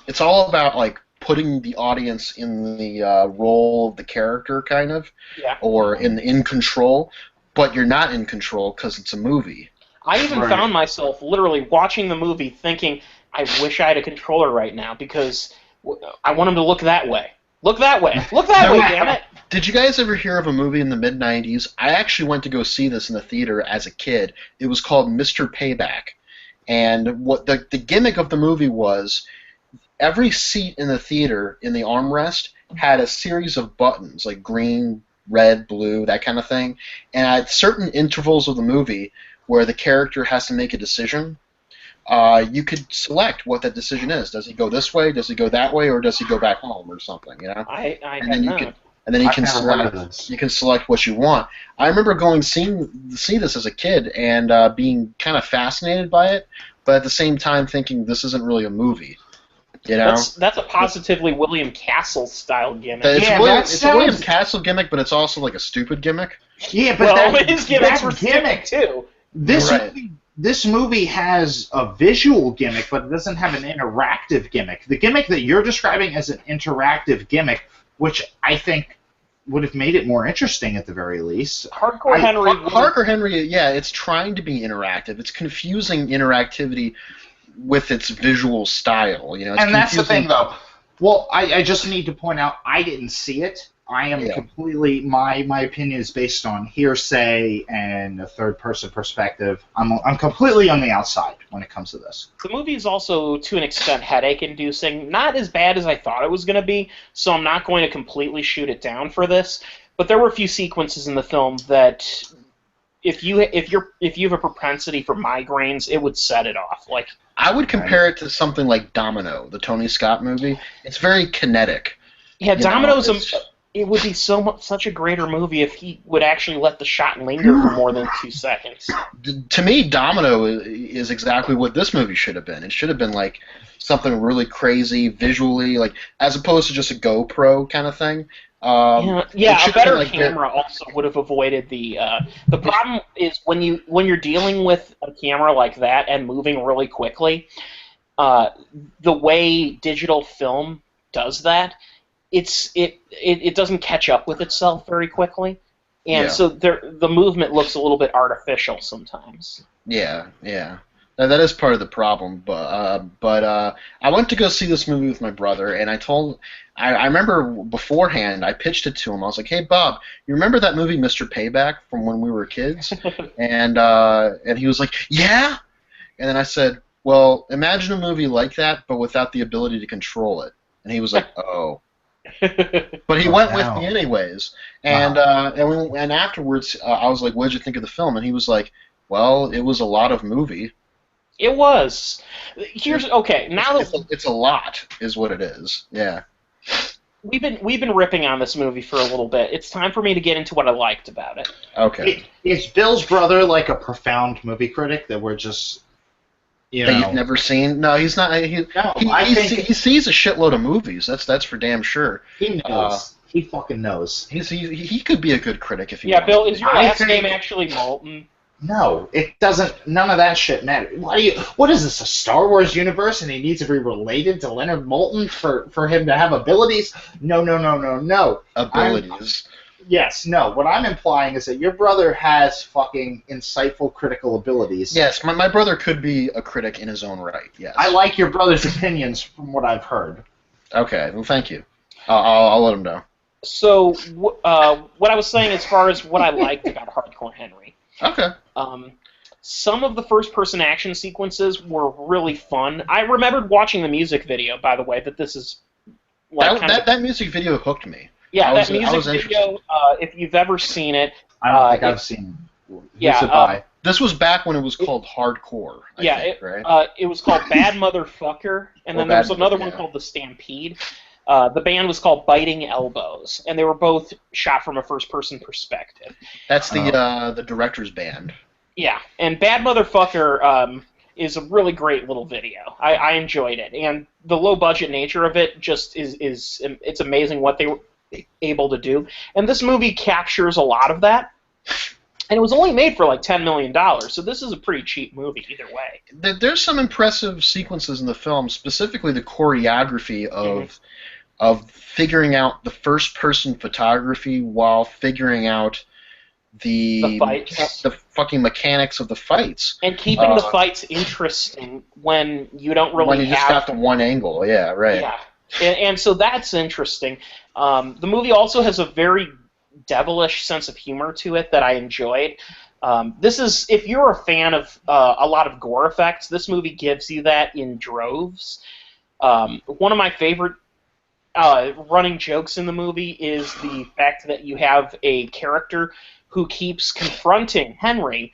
it's all about like putting the audience in the role of the character, kind of, Yeah. or in control, but you're not in control because it's a movie. I even Right. found myself literally watching the movie thinking, I wish I had a controller right now because I want him to look that way. Look that way. Look that way, damn it. Did you guys ever hear of a movie in the mid-90s? I actually went to go see this in the theater as a kid. It was called Mr. Payback. And what the gimmick of the movie was, every seat in the theater in the armrest had a series of buttons, like green, red, blue, that kind of thing. And at certain intervals of the movie where the character has to make a decision, you could select what that decision is. Does he go this way? Does he go that way? Or does he go back home or something? You know. I And had then you not. can, and then you I've can never heard of select. this. You can select what you want. I remember going see this as a kid and being kind of fascinated by it, but at the same time thinking this isn't really a movie. You know. That's a positively William Castle style gimmick. It's, Yeah, William, that it's a William sounds- Castle gimmick, but it's also like a stupid gimmick. Yeah, but Well, that, his gimmicks that were gimmick stupid too. Right. This movie has a visual gimmick, but it doesn't have an interactive gimmick. The gimmick that you're describing as an interactive gimmick, which I think would have made it more interesting at the very least. Hardcore Henry. Parker Henry, yeah, it's trying to be interactive. It's confusing interactivity with its visual style. You know, it's And that's the confusing- thing, though. Well, I just need to point out, I didn't see it. I am Yeah. completely, my opinion is based on hearsay and a third-person perspective. I'm completely on the outside when it comes to this. The movie is also, to an extent, headache-inducing. Not as bad as I thought it was going to be, so I'm not going to completely shoot it down for this. But there were a few sequences in the film that, if you have a propensity for migraines, it would set it off. Like, I would compare it to something like Domino, the Tony Scott movie. It's very kinetic. yeah, You know, Domino's it's- it would be such a greater movie if he would actually let the shot linger for more than 2 seconds. To me, Domino is exactly what this movie should have been. It should have been like something really crazy visually, like as opposed to just a GoPro kind of thing. Yeah, it a should have better been, like, camera also would have avoided the. The problem is when you're dealing with a camera like that and moving really quickly, the way digital film does that, it doesn't catch up with itself very quickly, and Yeah. so the movement looks a little bit artificial sometimes. Yeah. Now, that is part of the problem, but I went to go see this movie with my brother, and I remember beforehand I pitched it to him. I was like, "Hey, Bob, you remember that movie Mr. Payback from when we were kids?" and he was like, "Yeah." And then I said, "Well, imagine a movie like that, but without the ability to control it." And he was like, "Oh." But he went with Wow. me anyways, and and afterwards I was like, "What did you think of the film?" And he was like, "Well, it was a lot of movie." It was. Here's okay. Now It's that a lot, is what it is. Yeah. we've been ripping on this movie for a little bit, it's time for me to get into what I liked about it. Okay. Is Bill's brother like a profound movie critic that we're just, That you've never seen? No, he's not. He sees a shitload of movies. That's for damn sure. he knows. He fucking knows. He could be a good critic if he Yeah, wants Bill, to is be. your I last think- name actually Molten? No, it doesn't. None of that shit matters. What is this? A Star Wars universe, and he needs to be related to Leonard Moulton for him to have abilities? No. abilities? Yes, no. What I'm implying is that your brother has fucking insightful critical abilities. Yes, my brother could be a critic in his own right. Yes. I like your brother's opinions from what I've heard. Okay. Well, thank you. I'll let him know. So, what I was saying as far as what I liked about Hardcore Henry, Okay. some of the first-person action sequences were really fun. I remembered watching the music video, by the way, that this is like That music video hooked me. yeah, I was music video. If you've ever seen it, I don't think it- I've seen. Who's yeah, it by? This was back when it was called hardcore. I think, right? It was called Bad Motherfucker, and then there was another one called The Stampede. The band was called Biting Elbows, and they were both shot from a first-person perspective. That's the director's band. Yeah, and Bad Motherfucker is a really great little video. I enjoyed it, and the low-budget nature of it just is it's amazing what they were able to do. And this movie captures a lot of that. And it was only made for like $10 million, so this is a pretty cheap movie either way. There's some impressive sequences in the film, specifically the choreography of figuring out the first-person photography while figuring out the fights, the fucking mechanics of the fights, and keeping the fights interesting when you don't really when you just got the one angle. Yeah, right. Yeah, and so that's interesting. The movie also has a very devilish sense of humor to it that I enjoyed. This is, if you're a fan of a lot of gore effects, this movie gives you that in droves. One of my favorite running jokes in the movie is the fact that you have a character who keeps confronting Henry,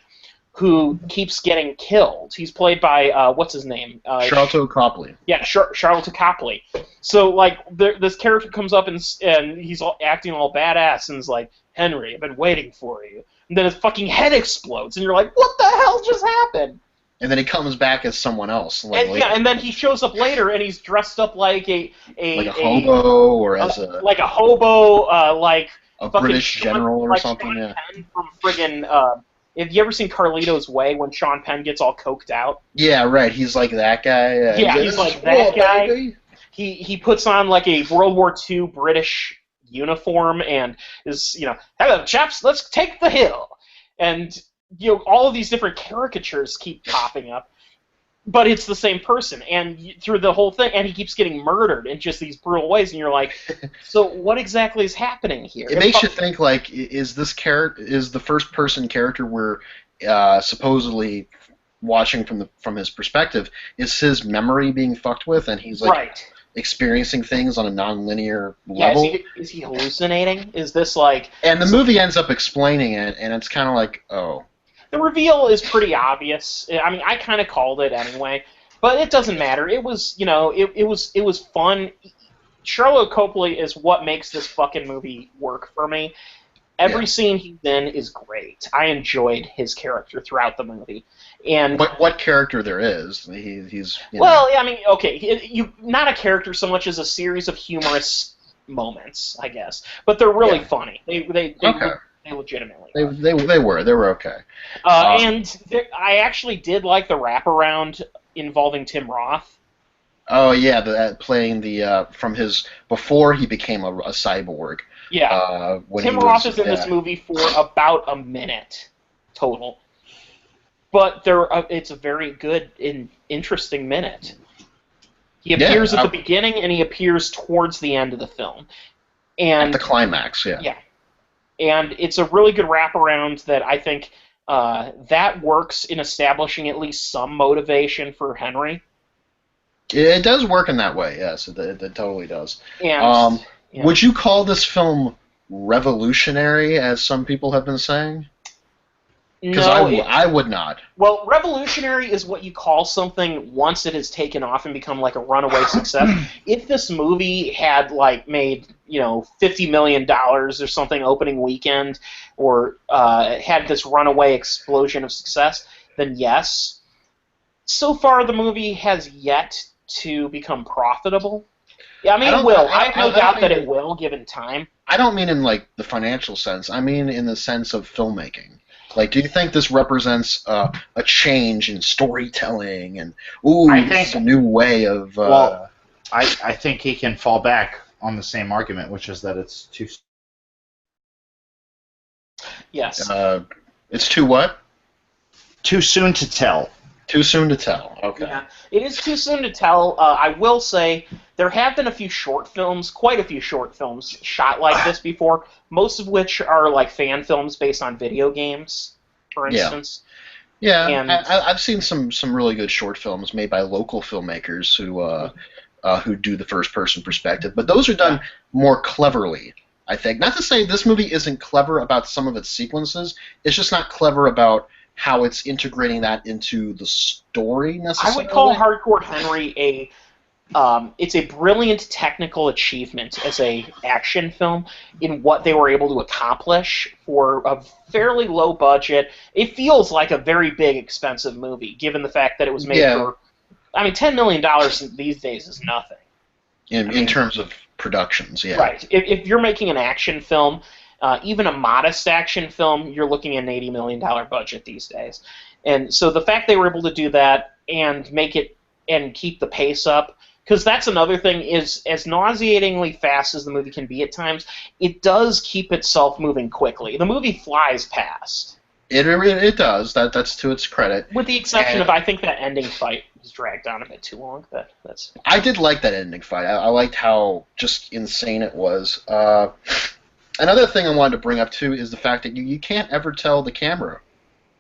who keeps getting killed. He's played by, what's his name? Charlton Copley. Yeah, Charlton Copley. So, like, this character comes up and he's acting all badass and is like, Henry, I've been waiting for you. And then his fucking head explodes, and you're like, what the hell just happened? And then he comes back as someone else. And then he shows up later, and he's dressed up like a hobo, or as a hobo, a British general or something. Sean Penn from friggin' have you ever seen Carlito's Way when Sean Penn gets all coked out? Yeah, right. He's like that guy. He's like that guy. Baby. He puts on like a World War II British uniform and is, hello chaps, let's take the hill. And all of these different caricatures keep popping up, but it's the same person, and through the whole thing, and he keeps getting murdered in just these brutal ways, and you're like, so what exactly is happening here? It makes you think, like, is the first person character we're supposedly watching from his perspective, is his memory being fucked with, and he's like experiencing things on a non-linear level? Yeah, is he hallucinating? Is this like... And the movie ends up explaining it, and it's kind of like, oh... The reveal is pretty obvious. I mean, I kind of called it anyway, but it doesn't matter. It was, it was fun. Charlotte Copley is what makes this fucking movie work for me. Every scene he's in is great. I enjoyed his character throughout the movie. And what character there is? He's well, I mean, okay, not a character so much as a series of humorous moments, I guess. But they're really funny. They legitimately they were okay. And I actually did like the wraparound involving Tim Roth. Oh yeah, playing the from his before he became a cyborg. Yeah, Tim Roth is in this movie for about a minute total, but it's a very good and interesting minute. He appears at the beginning and he appears towards the end of the film, and at the climax. Yeah. And it's a really good wraparound that I think that works in establishing at least some motivation for Henry. It does work in that way, yes. It totally does. And, would you call this film revolutionary, as some people have been saying? Because I would not. Well, revolutionary is what you call something once it has taken off and become like a runaway success. If this movie had made $50 million or something opening weekend, or had this runaway explosion of success, then yes. So far, the movie has yet to become profitable. Yeah, I mean, it will. I have no doubt that it will, given time. I don't mean in the financial sense. I mean in the sense of filmmaking. Do you think this represents a change in storytelling and it's a new way of? Well, I think he can fall back on the same argument, which is that it's too. Yes. It's too what? Too soon to tell. Too soon to tell. Okay. Yeah, it is too soon to tell. I will say there have been quite a few short films shot like this before, most of which are like fan films based on video games, for instance. Yeah, and I've seen some really good short films made by local filmmakers who do the first-person perspective, but those are done more cleverly, I think. Not to say this movie isn't clever about some of its sequences, it's just not clever about how it's integrating that into the story I necessarily. would call Hardcore Henry it's a brilliant technical achievement as a action film in what they were able to accomplish for a fairly low budget. It feels like a very big, expensive movie, given the fact that it was made for. I mean, $10 million these days is nothing. In terms of productions, yeah. Right. If you're making an action film, even a modest action film, you're looking at an $80 million budget these days. And so the fact they were able to do that and make it and keep the pace up, because that's another thing, is as nauseatingly fast as the movie can be at times, it does keep itself moving quickly. The movie flies past. It does. That's to its credit. With the exception of, I think, that ending fight was dragged on a bit too long. That's. I did like that ending fight. I liked how just insane it was. Another thing I wanted to bring up, too, is the fact that you can't ever tell the camera.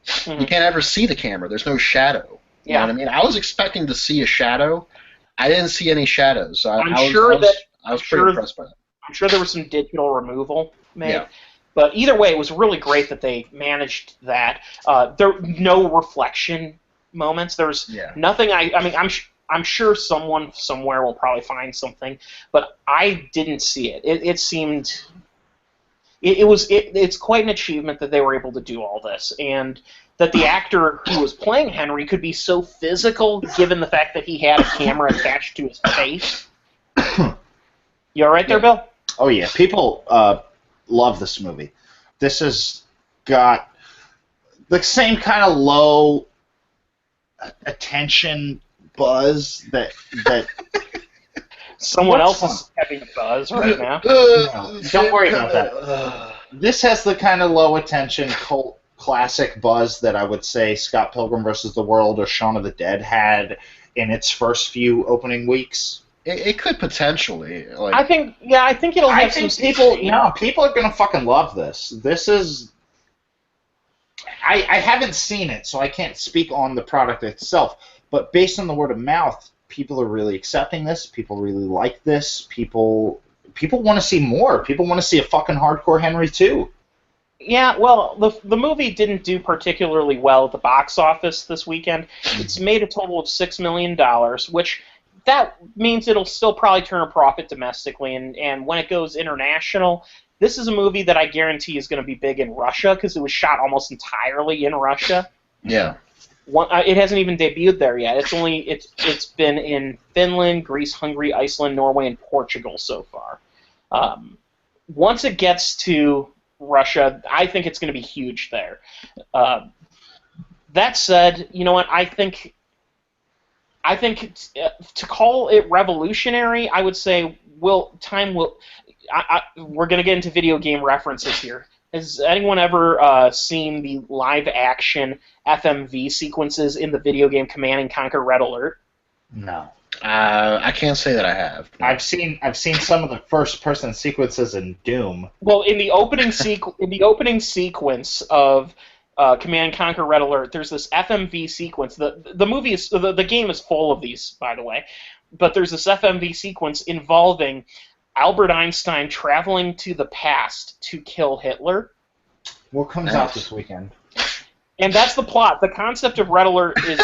Mm-hmm. You can't ever see the camera. There's no shadow. You know what I mean? I was expecting to see a shadow. I didn't see any shadows. So I was pretty impressed by that. I'm sure there was some digital removal made. Yeah. But either way, it was really great that they managed that. There were no reflection moments. There's nothing. I'm sure someone somewhere will probably find something, but I didn't see it. It seemed. It's quite an achievement that they were able to do all this, and that the actor who was playing Henry could be so physical, given the fact that he had a camera attached to his face. You all right there, Bill? Oh yeah, people love this movie. This has got the same kind of low attention buzz that someone else is having a buzz right now. No, don't worry about that. This has the kind of low attention cult classic buzz that I would say Scott Pilgrim vs. the World or Shaun of the Dead had in its first few opening weeks. It could potentially. I think it'll have some people. No, people are gonna fucking love this. This is. I haven't seen it, so I can't speak on the product itself. But based on the word of mouth, people are really accepting this. People really like this. People want to see more. People want to see a fucking Hardcore Henry 2. Yeah, well, the movie didn't do particularly well at the box office this weekend. It's made a total of $6 million, which that means it'll still probably turn a profit domestically. And when it goes international, this is a movie that I guarantee is going to be big in Russia because it was shot almost entirely in Russia. Yeah. It hasn't even debuted there yet. It's been in Finland, Greece, Hungary, Iceland, Norway, and Portugal so far. Once it gets to Russia, I think it's going to be huge there. That said, you know what? I think to call it revolutionary, I would say we're going to get into video game references here. Has anyone ever seen the live-action FMV sequences in the video game Command & Conquer: Red Alert? No. I can't say that I have. No. I've seen some of the first-person sequences in Doom. Well, in the opening sequence of Command & Conquer: Red Alert, there's this FMV sequence. The game is full of these, by the way, but there's this FMV sequence involving Albert Einstein traveling to the past to kill Hitler. What comes out this weekend? And that's the plot. The concept of Red Alert is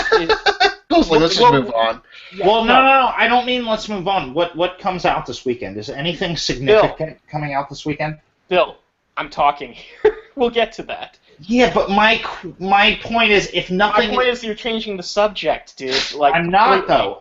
let's just move on. Yeah, well, no, I don't mean let's move on. What comes out this weekend? Is anything significant coming out this weekend? Bill, I'm talking here. We'll get to that. Yeah, but my point is, if nothing. My point is, you're changing the subject, dude. I'm not though.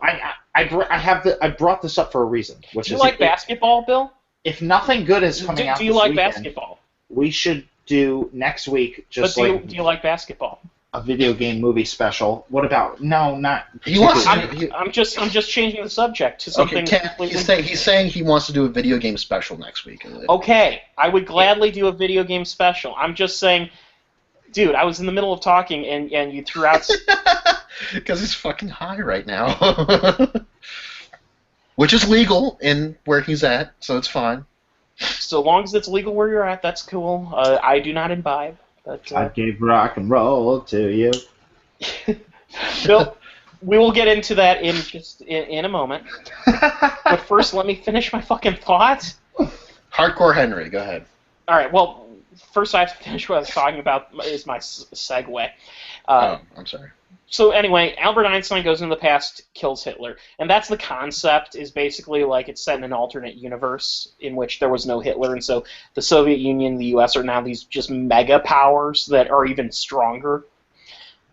I brought this up for a reason. Which do you like basketball, Bill? If nothing good is coming out, do you this like weekend, basketball? We should do next week. Do you like basketball? A video game movie special. What about? No, not. I'm just changing the subject to something. Okay, he's saying he wants to do a video game special next week. Okay, I would gladly do a video game special. I'm just saying, dude, I was in the middle of talking and you threw out. Because he's fucking high right now, which is legal in where he's at, so it's fine. So long as it's legal where you're at, that's cool. I do not imbibe. But, I gave rock and roll to you. Bill, we will get into that in a moment. But first, let me finish my fucking thought. Hardcore Henry, go ahead. All right. Well, first I have to finish what I was talking about is my segue. I'm sorry. So anyway, Albert Einstein goes into the past, kills Hitler, and that's the concept. Is basically like it's set in an alternate universe in which there was no Hitler, and so the Soviet Union and the U.S. are now these just mega powers that are even stronger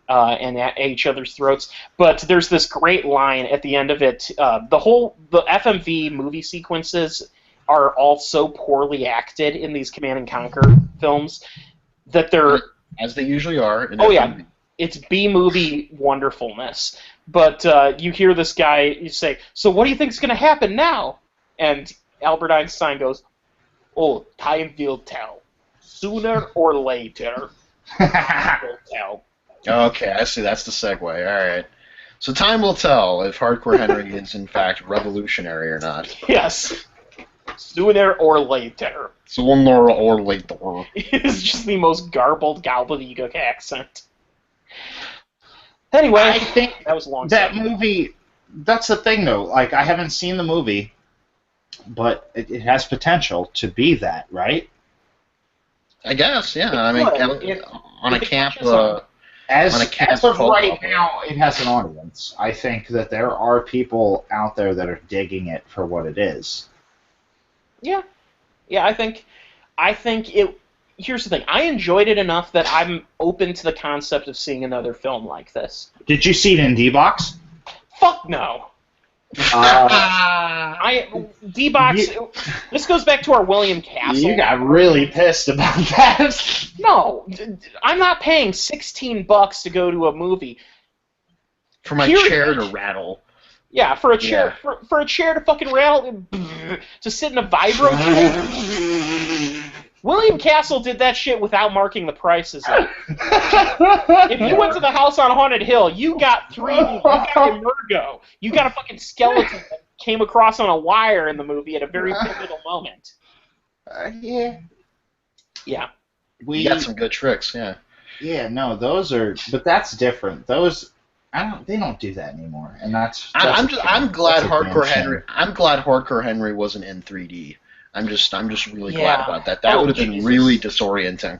and at each other's throats. But there's this great line at the end of it. The FMV movie sequences are all so poorly acted in these Command and Conquer films that they're as they usually are. In FMV. FMV. Yeah. It's B-movie wonderfulness. But you hear this guy you say, so what do you think is going to happen now? And Albert Einstein goes, oh, time will tell. Sooner or later, time will tell. Okay, I see. That's the segue. All right. So time will tell if Hardcore Henry is, in fact, revolutionary or not. Yes. Sooner or later. Sooner or later. It's just the most garbled gobbledygook accent. Anyway, I think that was a long that segment. movie. That's the thing, though. Like, I haven't seen the movie, but it has potential to be that, right? I guess, yeah. I mean, on a camp. As on a camp of cult right level. now, it has an audience. I think that there are people out there that are digging it for what it is. Yeah, I think it. Here's the thing: I enjoyed it enough that I'm open to the concept of seeing another film like this. Did you see it in D-Box? Fuck no. D-Box. This goes back to our William Castle. You got really pissed about that. No, I'm not paying $16 to go to a movie. For my Period. chair to rattle. Yeah, for a chair, for a chair to fucking rattle, to sit in a vibro chair. William Castle did that shit without marking the prices up. If you went to the House on Haunted Hill, you got you got Emergo. You got a fucking skeleton that came across on a wire in the movie at a very pivotal moment. Yeah. Yeah. You got some good tricks, yeah. Yeah, no, those are, but that's different. Those, they don't do that anymore, and I'm glad that's a Hardcore damn Henry. shame. I'm glad Hardcore Henry wasn't in 3D. I'm just really glad Yeah. about that. That would have been Jesus. really disorienting.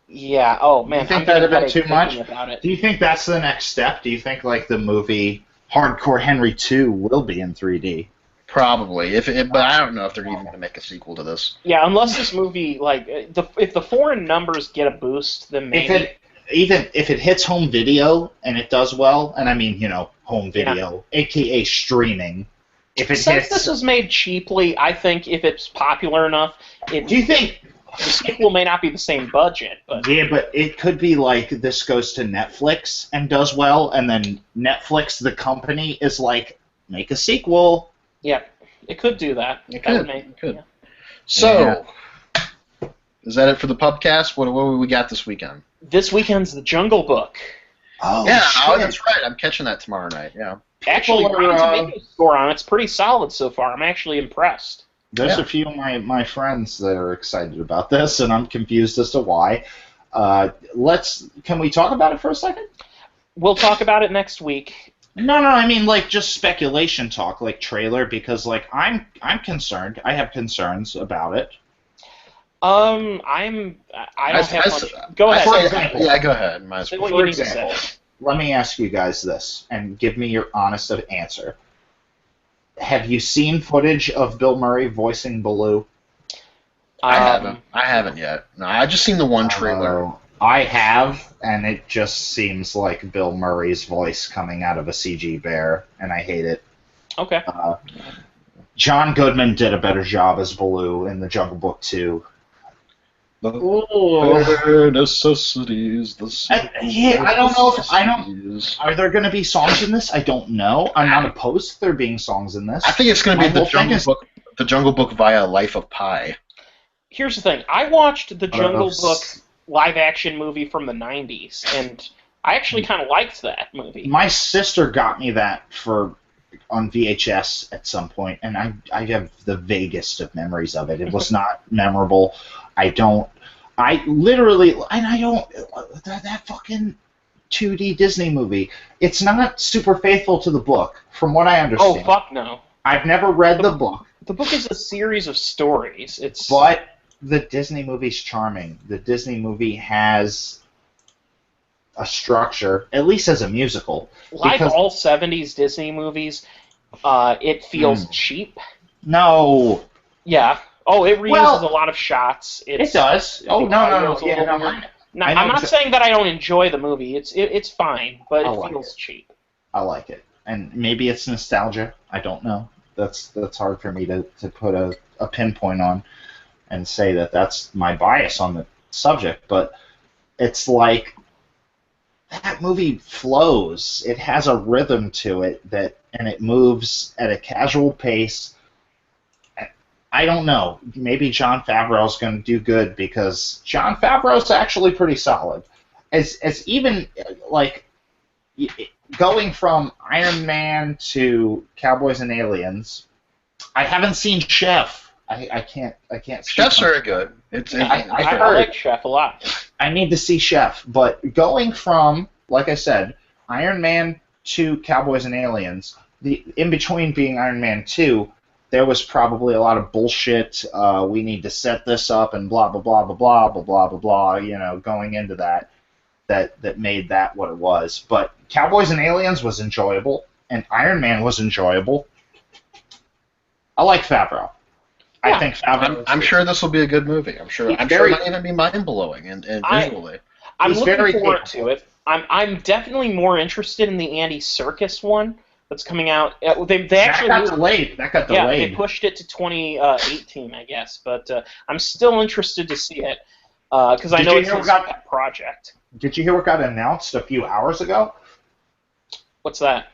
Yeah. Oh man, You think I'm that'd have getting been too headache much? thinking about it. Do you think that's the next step? Do you think like the movie Hardcore Henry 2 will be in 3D? Probably, but I don't know if they're even going to make a sequel to this. Yeah, unless this movie if the foreign numbers get a boost, then maybe. If it hits home video and it does well, and I mean home video, aka streaming. If it Since hits, this was made cheaply, I think if it's popular enough, do you think? the sequel may not be the same budget, but Yeah, but it could be like this goes to Netflix and does well, and then Netflix, the company, is like, make a sequel. yeah, it could do that. It That would could. make- It could. yeah. So, is that it for the Pubcast? What we got this weekend? This weekend's The Jungle Book. Oh, Yeah, shit. that's right. I'm catching that tomorrow night. Yeah. Actually, People are, Rotten Tomatoes score on it's pretty solid so far. I'm actually impressed. There's Yeah. a few of my friends that are excited about this, and I'm confused as to why. Can we talk about it for a second? We'll talk about it next week. No, I mean like just speculation talk, like trailer, because like I'm concerned. I have concerns about it. I don't have much. Go ahead. For example. Yeah, go ahead. Might as Say well. what you For need to example, say. let me ask you guys this, and give me your honest answer. Have you seen footage of Bill Murray voicing Baloo? I haven't yet. No, I just seen the one trailer. I have, and it just seems like Bill Murray's voice coming out of a CG bear, and I hate it. Okay. John Goodman did a better job as Baloo in The Jungle Book 2. Bare necessities. I don't know if are there going to be songs in this? I don't know. I'm not opposed to there being songs in this. I think it's going to be My the whole thing Jungle is- Book. The Jungle Book via Life of Pi. Here's the thing. I watched the Jungle s- Book live-action movie from the 90s, and I actually kind of liked that movie. My sister got me that on VHS at some point, and I have the vaguest of memories of it. It was not memorable. That fucking 2D Disney movie. It's not super faithful to the book, from what I Oh, understand. fuck no. I've never read the book, The book is a series of stories. It's but the Disney movie's charming. The Disney movie has a structure, at least as a musical. Like because- all 70s Disney movies, it feels cheap. No, Yeah. Oh, it reuses Well, a lot of shots. it does. Oh, no. Yeah, no, No, I know I'm not exa- saying that I don't enjoy the movie. It's fine, but I it like feels it. cheap. I like it. And maybe it's nostalgia. I don't know. That's hard for me to put a pinpoint on and say that that's my bias on the subject, but it's like that movie flows. It has a rhythm to it and it moves at a casual pace. I don't know. Maybe Jon Favreau's going to do good because Jon Favreau's actually pretty solid. As even like going from Iron Man to Cowboys and Aliens, I haven't seen Chef. I can't. Chef's very good. I like Chef a lot. I need to see Chef, but going from, like I said, Iron Man to Cowboys and Aliens, the in between being Iron Man 2, there was probably a lot of bullshit. We need to set this up and blah blah blah blah blah blah blah blah blah. Going into that made that what it was. But Cowboys and Aliens was enjoyable, and Iron Man was enjoyable. I like Favreau. Yeah. I think Favreau. I'm sure this will be a good movie. I'm sure it might even be mind blowing and visually. I'm He's looking very forward capable. to it. I'm definitely more interested in the Andy Serkis one that's coming out. They actually That got delayed. Yeah, they pushed it to 2018, I guess. But I'm still interested to see it because I Did know you it's hear his what got- pet project. Did you hear what got announced a few hours ago? What's that?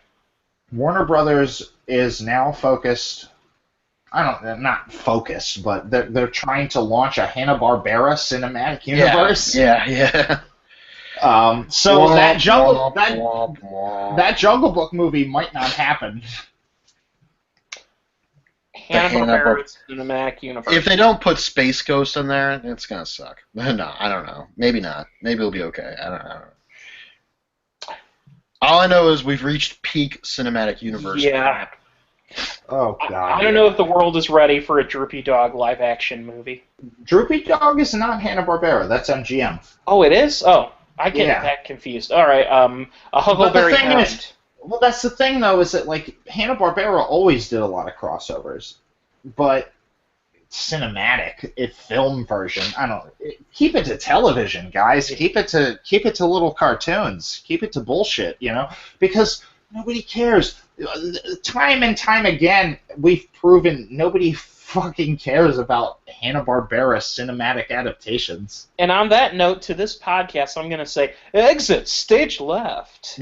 Warner Brothers is now focused. Not focused, but they're trying to launch a Hanna-Barbera cinematic universe. Yeah. So that Jungle Womp. that Jungle Book movie might not happen. Hanna-Barbera's cinematic universe. If they don't put Space Ghost in there, it's gonna suck. No, I don't know. Maybe not. Maybe it'll be okay. I don't know. All I know is we've reached peak cinematic universe. Yeah. Oh God! I don't know if the world is ready for a Droopy Dog live-action movie. Droopy Dog is not Hanna-Barbera. That's MGM. Oh, it is? Oh, I get Yeah. that confused. All right. A But the Huckleberry thing Hound. is, well, that's the thing though, is that like Hanna-Barbera always did a lot of crossovers, but cinematic, film version. I don't. Keep it to television, guys. Keep it to little cartoons. Keep it to bullshit, because nobody cares. Time and time again, we've proven nobody fucking cares about Hanna-Barbera cinematic adaptations. And on that note, to this podcast, I'm going to say, exit stage left.